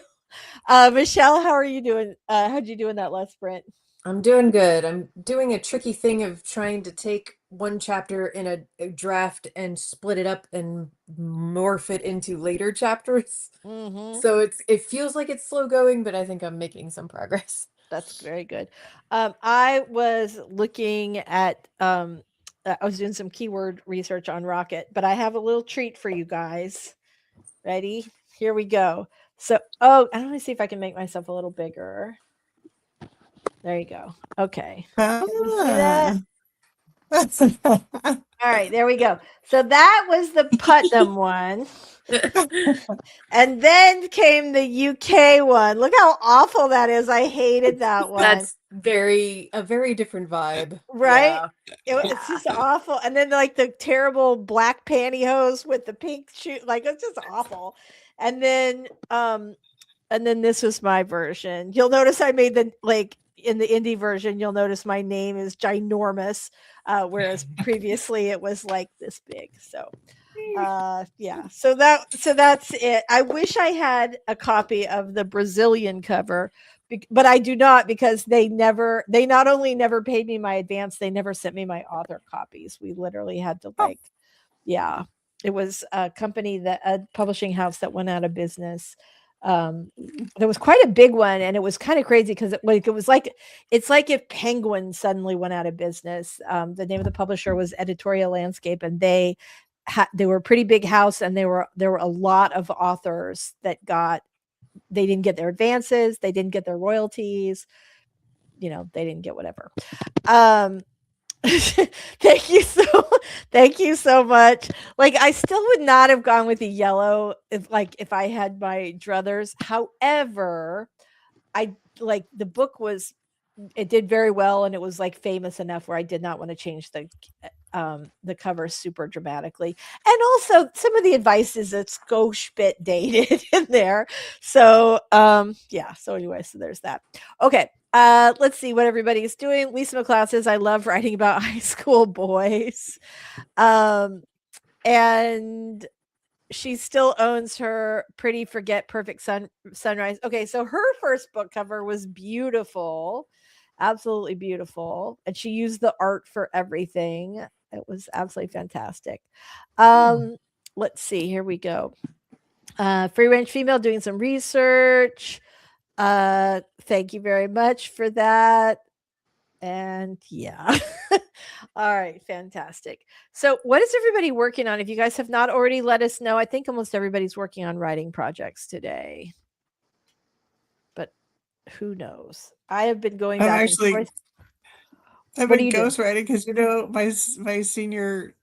Michelle, how are you doing? How'd you do in that last sprint? I'm doing good. I'm doing a tricky thing of trying to take one chapter in a draft and split it up and morph it into later chapters. Mm-hmm. So it feels like it's slow going, but I think I'm making some progress. That's very good. I was looking at I was doing some keyword research on Rocket, but I have a little treat for you guys. Ready? Here we go. So, I want to see if I can make myself a little bigger. There you go. Okay. Can you see that? All right, there we go. So that was the Putnam one. And then came the UK one. Look how awful that is. I hated that one. That's a very different vibe. Right? Yeah. It's just awful. And then like the terrible black pantyhose with the pink shoe, like it's just awful. And then this was my version. You'll notice I made the like in the indie version, you'll notice my name is ginormous, whereas previously it was like this big. So yeah, so that's it. I wish I had a copy of the Brazilian cover, but I do not, because they not only never paid me my advance, they never sent me my author copies. We literally had to yeah, it was a publishing house that went out of business. There was quite a big one, and it was kind of crazy because it's like if Penguin suddenly went out of business. The name of the publisher was Editorial Landscape, and they were a pretty big house, and there were a lot of authors that they didn't get their advances, they didn't get their royalties, they didn't get whatever. Thank you so much. Like, I still would not have gone with the yellow if I had my druthers. However, the book it did very well, and it was like famous enough where I did not want to change the cover super dramatically. And also some of the advice is it's gauche bit dated in there. So yeah, so anyway, so there's that. Okay. Let's see what everybody is doing. Lisa McLeod says, I love writing about high school boys. And she still owns her Pretty Forget Perfect Sunrise. Okay, so her first book cover was beautiful, absolutely beautiful, and she used the art for everything. It was absolutely fantastic. Let's see, here we go. Free range female doing some research. Thank you very much for that. And yeah. All right, fantastic. So what is everybody working on? If you guys have not already let us know, I think almost everybody's working on writing projects today, but who knows? I have been going back and forth. I've been ghostwriting because my senior's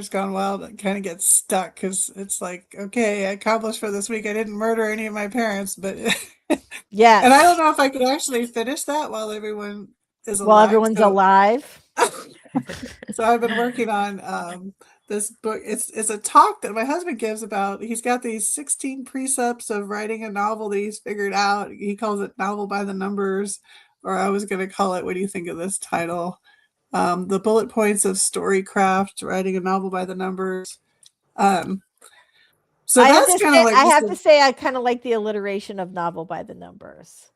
gone wild kind of gets stuck because it's like, okay, I accomplished for this week. I didn't murder any of my parents, but yeah, and I don't know if I could actually finish that while everyone is alive. While everyone's alive. So I've been working on this book. It's a talk that my husband gives about. He's got these 16 precepts of writing a novel that he's figured out. He calls it Novel by the Numbers, or I was going to call it, what do you think of this title? The Bullet Points of Storycraft, Writing a Novel by the Numbers. So that's kind of like, I have to say, I kind of like the alliteration of Novel by the Numbers.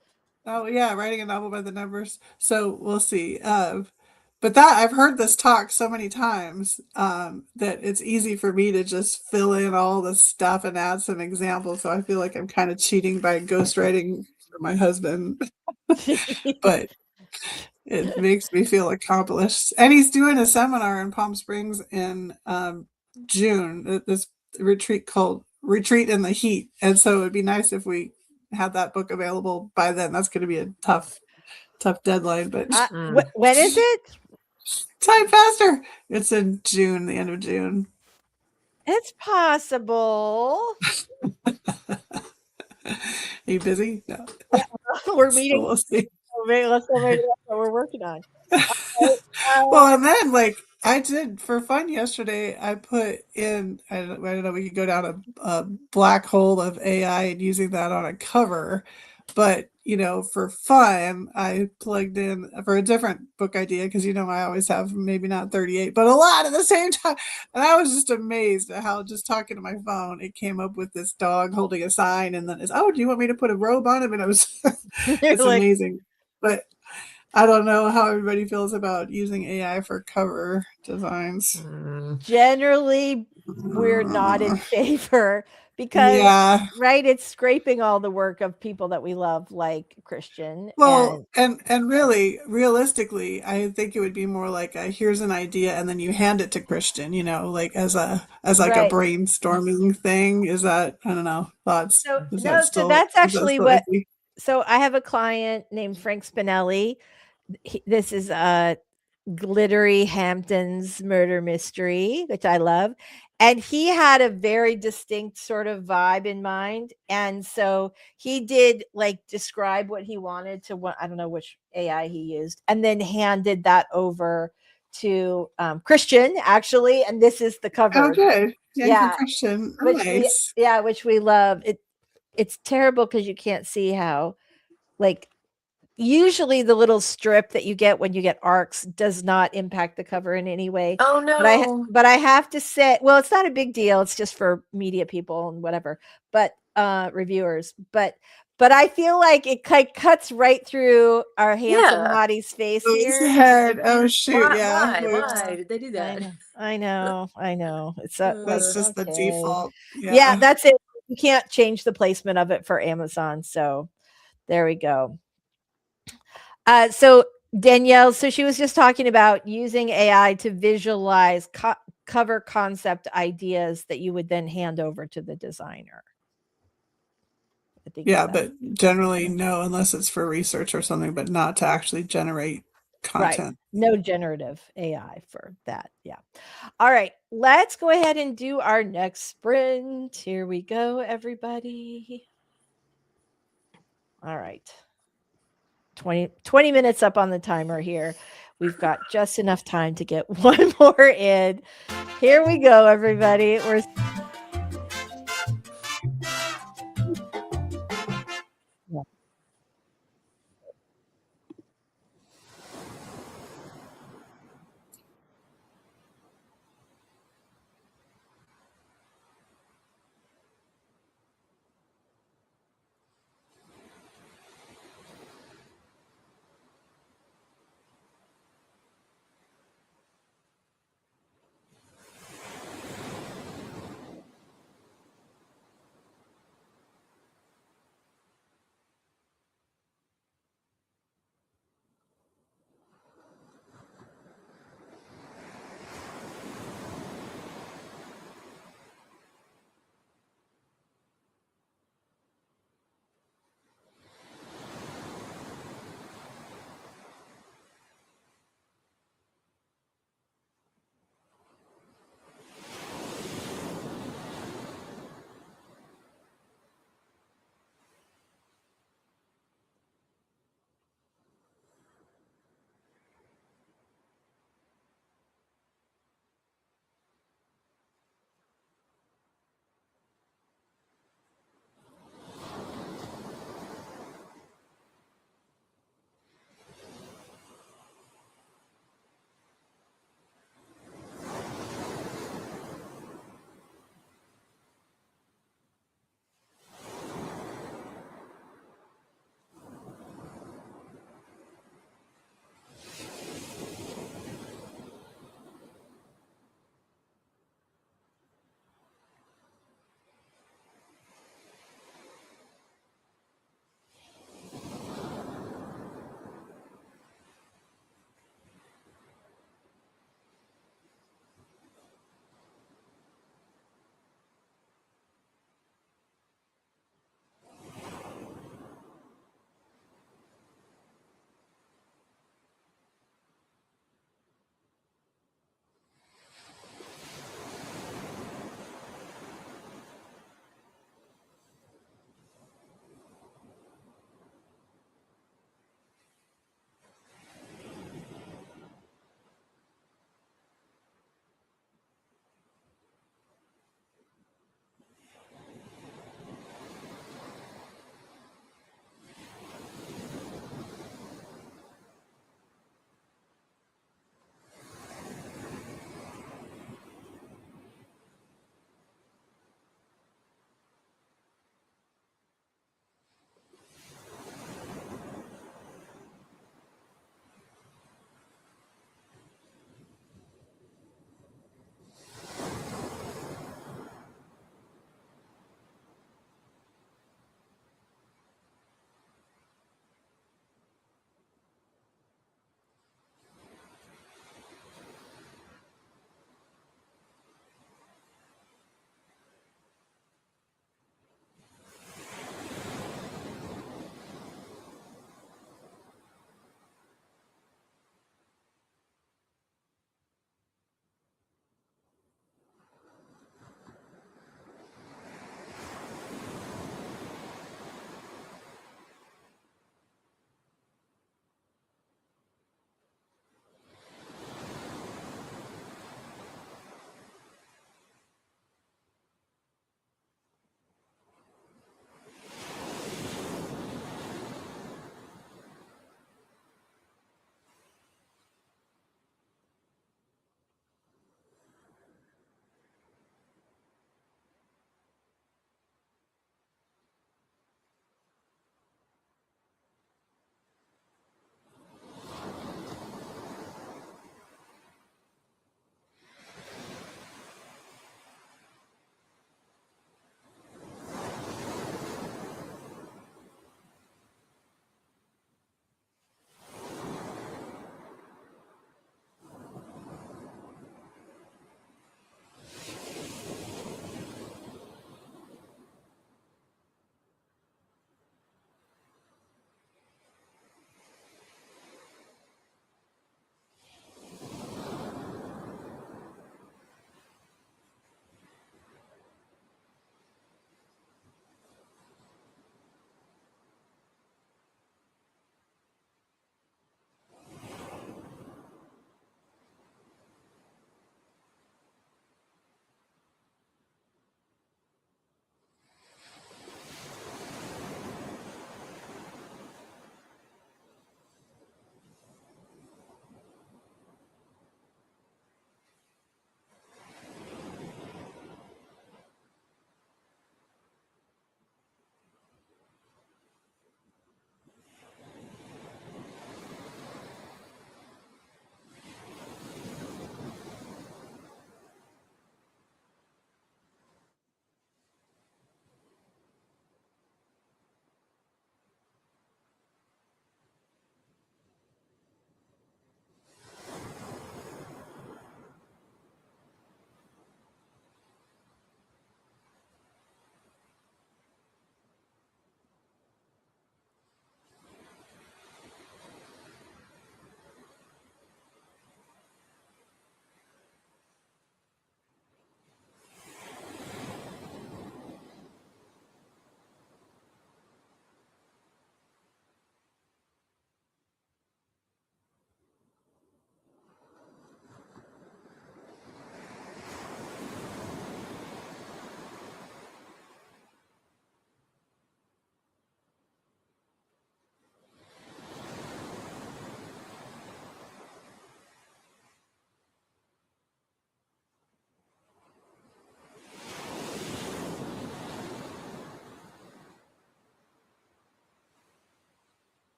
Oh yeah, Writing a Novel by the Numbers. So we'll see. But that I've heard this talk so many times that it's easy for me to just fill in all the stuff and add some examples. So I feel like I'm kind of cheating by ghostwriting for my husband. But it makes me feel accomplished. And he's doing a seminar in Palm Springs in June, this retreat called Retreat in the Heat. And so it'd be nice if we have that book available by then. That's going to be a tough deadline, but when is it? time faster. It's in June, the end of June. It's possible. Are you busy? No. We're meeting. We'll see. Maybe that's what we're working on. Well, and then like I did for fun yesterday, I put in, I don't know, we could go down a black hole of AI and using that on a cover. But, for fun, I plugged in for a different book idea because, I always have maybe not 38, but a lot at the same time. And I was just amazed at how just talking to my phone, it came up with this dog holding a sign and then it's, oh, do you want me to put a robe on him? And it was, it's like, amazing. But I don't know how everybody feels about using AI for cover designs. Generally, we're not in favor because, Yeah. right, it's scraping all the work of people that we love, like Christian. Well, and really, realistically, I think it would be more like here's an idea, and then you hand it to Christian, like as a Right. brainstorming thing. Is that, I don't know, thoughts? So Is no, that so still, that's is that actually still what. iffy? So I have a client named Frank Spinelli. This is a glittery Hamptons murder mystery, which I love. And he had a very distinct sort of vibe in mind. And so he did like describe what he wanted to what, I don't know which AI he used, and then handed that over to Christian actually. And this is the cover. Oh, good. Yeah, for Yeah. Christian. Which Nice. which we love. It's terrible because you can't see how, like, usually the little strip that you get when you get ARCs does not impact the cover in any way. Oh no. But I have to say, well, it's not a big deal. It's just for media people and whatever, but reviewers. But I feel like it cuts right through our handsome hottie's face Oh, his here. head. Oh, shoot. Why, Yeah. why did they do that? I know. It's like, That's just the okay. default. Yeah, that's it. You can't change the placement of it for Amazon. So there we go. So Danielle, so she was just talking about using AI to visualize cover concept ideas that you would then hand over to the designer. I think Yeah, but generally no, unless it's for research or something, but not to actually generate content. Right. No generative AI for that. Yeah. All right. Let's go ahead and do our next sprint. Here we go, everybody. All right. 20 minutes up on the timer here. We've got just enough time to get one more in. Here we go, everybody. We're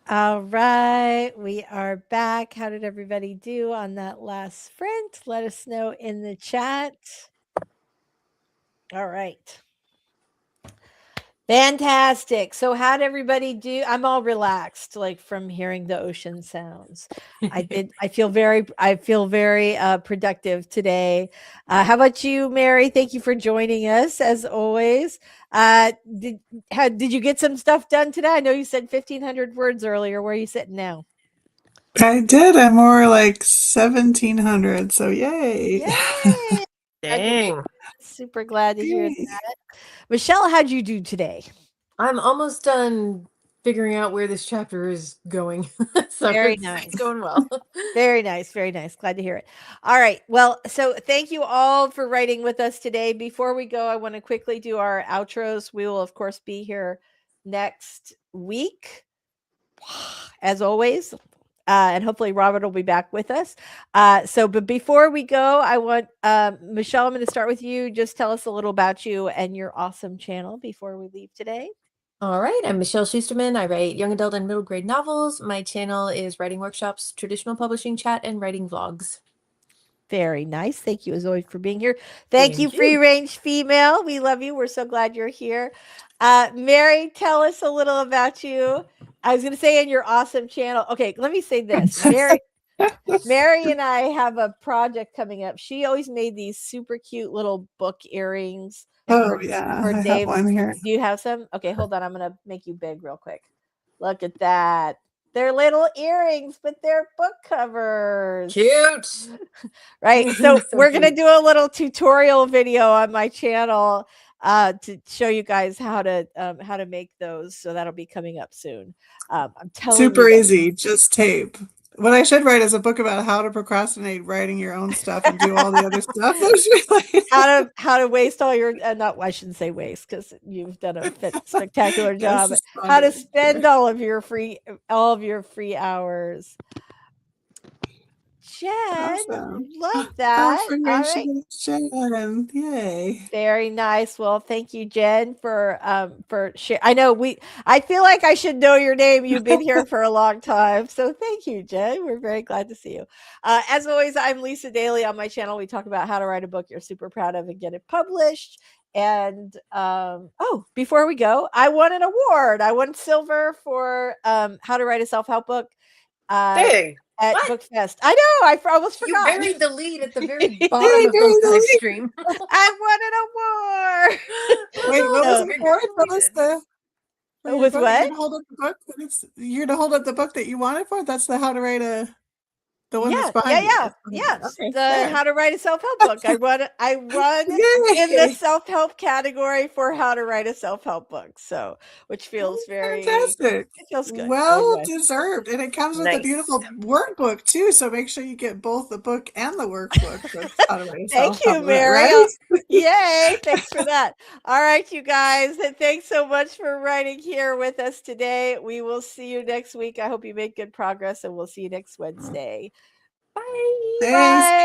All right, we are back. How did everybody do on that last sprint? Let us know in the chat. All right. Fantastic. So how'd everybody do? I'm all relaxed, like from hearing the ocean sounds. I feel very productive today. How about you, Mary? Thank you for joining us as always. Did you get some stuff done today? I know you said 1,500 words earlier. Where are you sitting now? I did. I'm more like 1,700. So yay. Yay! Dang. Super glad to hear that. Michelle, how'd you do today? I'm almost done figuring out where this chapter is going. So Very it's nice. going well. Very nice. Very nice. Glad to hear it. All right. Well, so thank you all for writing with us today. Before we go, I want to quickly do our outros. We will, of course, be here next week, as always. And hopefully Robert will be back with us. But before we go, I want Michelle, I'm going to start with you. Just tell us a little about you and your awesome channel before we leave today. All right, I'm Michelle Schusterman. I write young adult and middle grade novels. My channel is writing workshops, traditional publishing chat, and writing vlogs. Very nice. Thank you as always for being here. Thank you, Free Range Female. We love you. We're so glad you're here. Mary, tell us a little about you. I was going to say in your awesome channel. Okay, let me say this. Mary and I have a project coming up. She always made these super cute little book earrings. Oh, yeah. I have one here. Do you have some? Okay, hold on. I'm going to make you big real quick. Look at that. They're little earrings, but they're book covers. Cute. Right. So, So we're going to cute. do a little tutorial video on my channel to show you guys how to make those. So that'll be coming up soon. I'm telling you. Super easy. Just tape. What I should write is a book about how to procrastinate writing your own stuff and do all the other stuff. How to waste all your I shouldn't say waste because you've done a spectacular job. How to spend all of your free hours. Jen, awesome. love that. All right. Jen, yay. Very nice. Well, thank you, Jen, for sharing. I feel like I should know your name. You've been here for a long time. So thank you, Jen. We're very glad to see you. As always, I'm Lisa Daly. On my channel, we talk about how to write a book you're super proud of and get it published. And before we go, I won an award. I won silver for how to write a self-help book. Hey. At BookFest. I know. I almost forgot. You buried the lead at the very bottom of the live stream. I won an award. Wait, what was the award? What was the? Was what? You're gonna hold up the book that you wanted for? That's the how to write a. The one that's behind you. Yeah. Okay, the how to write a self-help book. I won in the self-help category for how to write a self-help book. So, which feels very fantastic. It feels good. Well deserved. And it comes with a beautiful workbook too. So make sure you get both the book and the workbook. Thank you, Mary. Right? Yay. Thanks for that. All right, you guys. And thanks so much for writing here with us today. We will see you next week. I hope you make good progress and we'll see you next Wednesday. Bye. Thanks. Bye.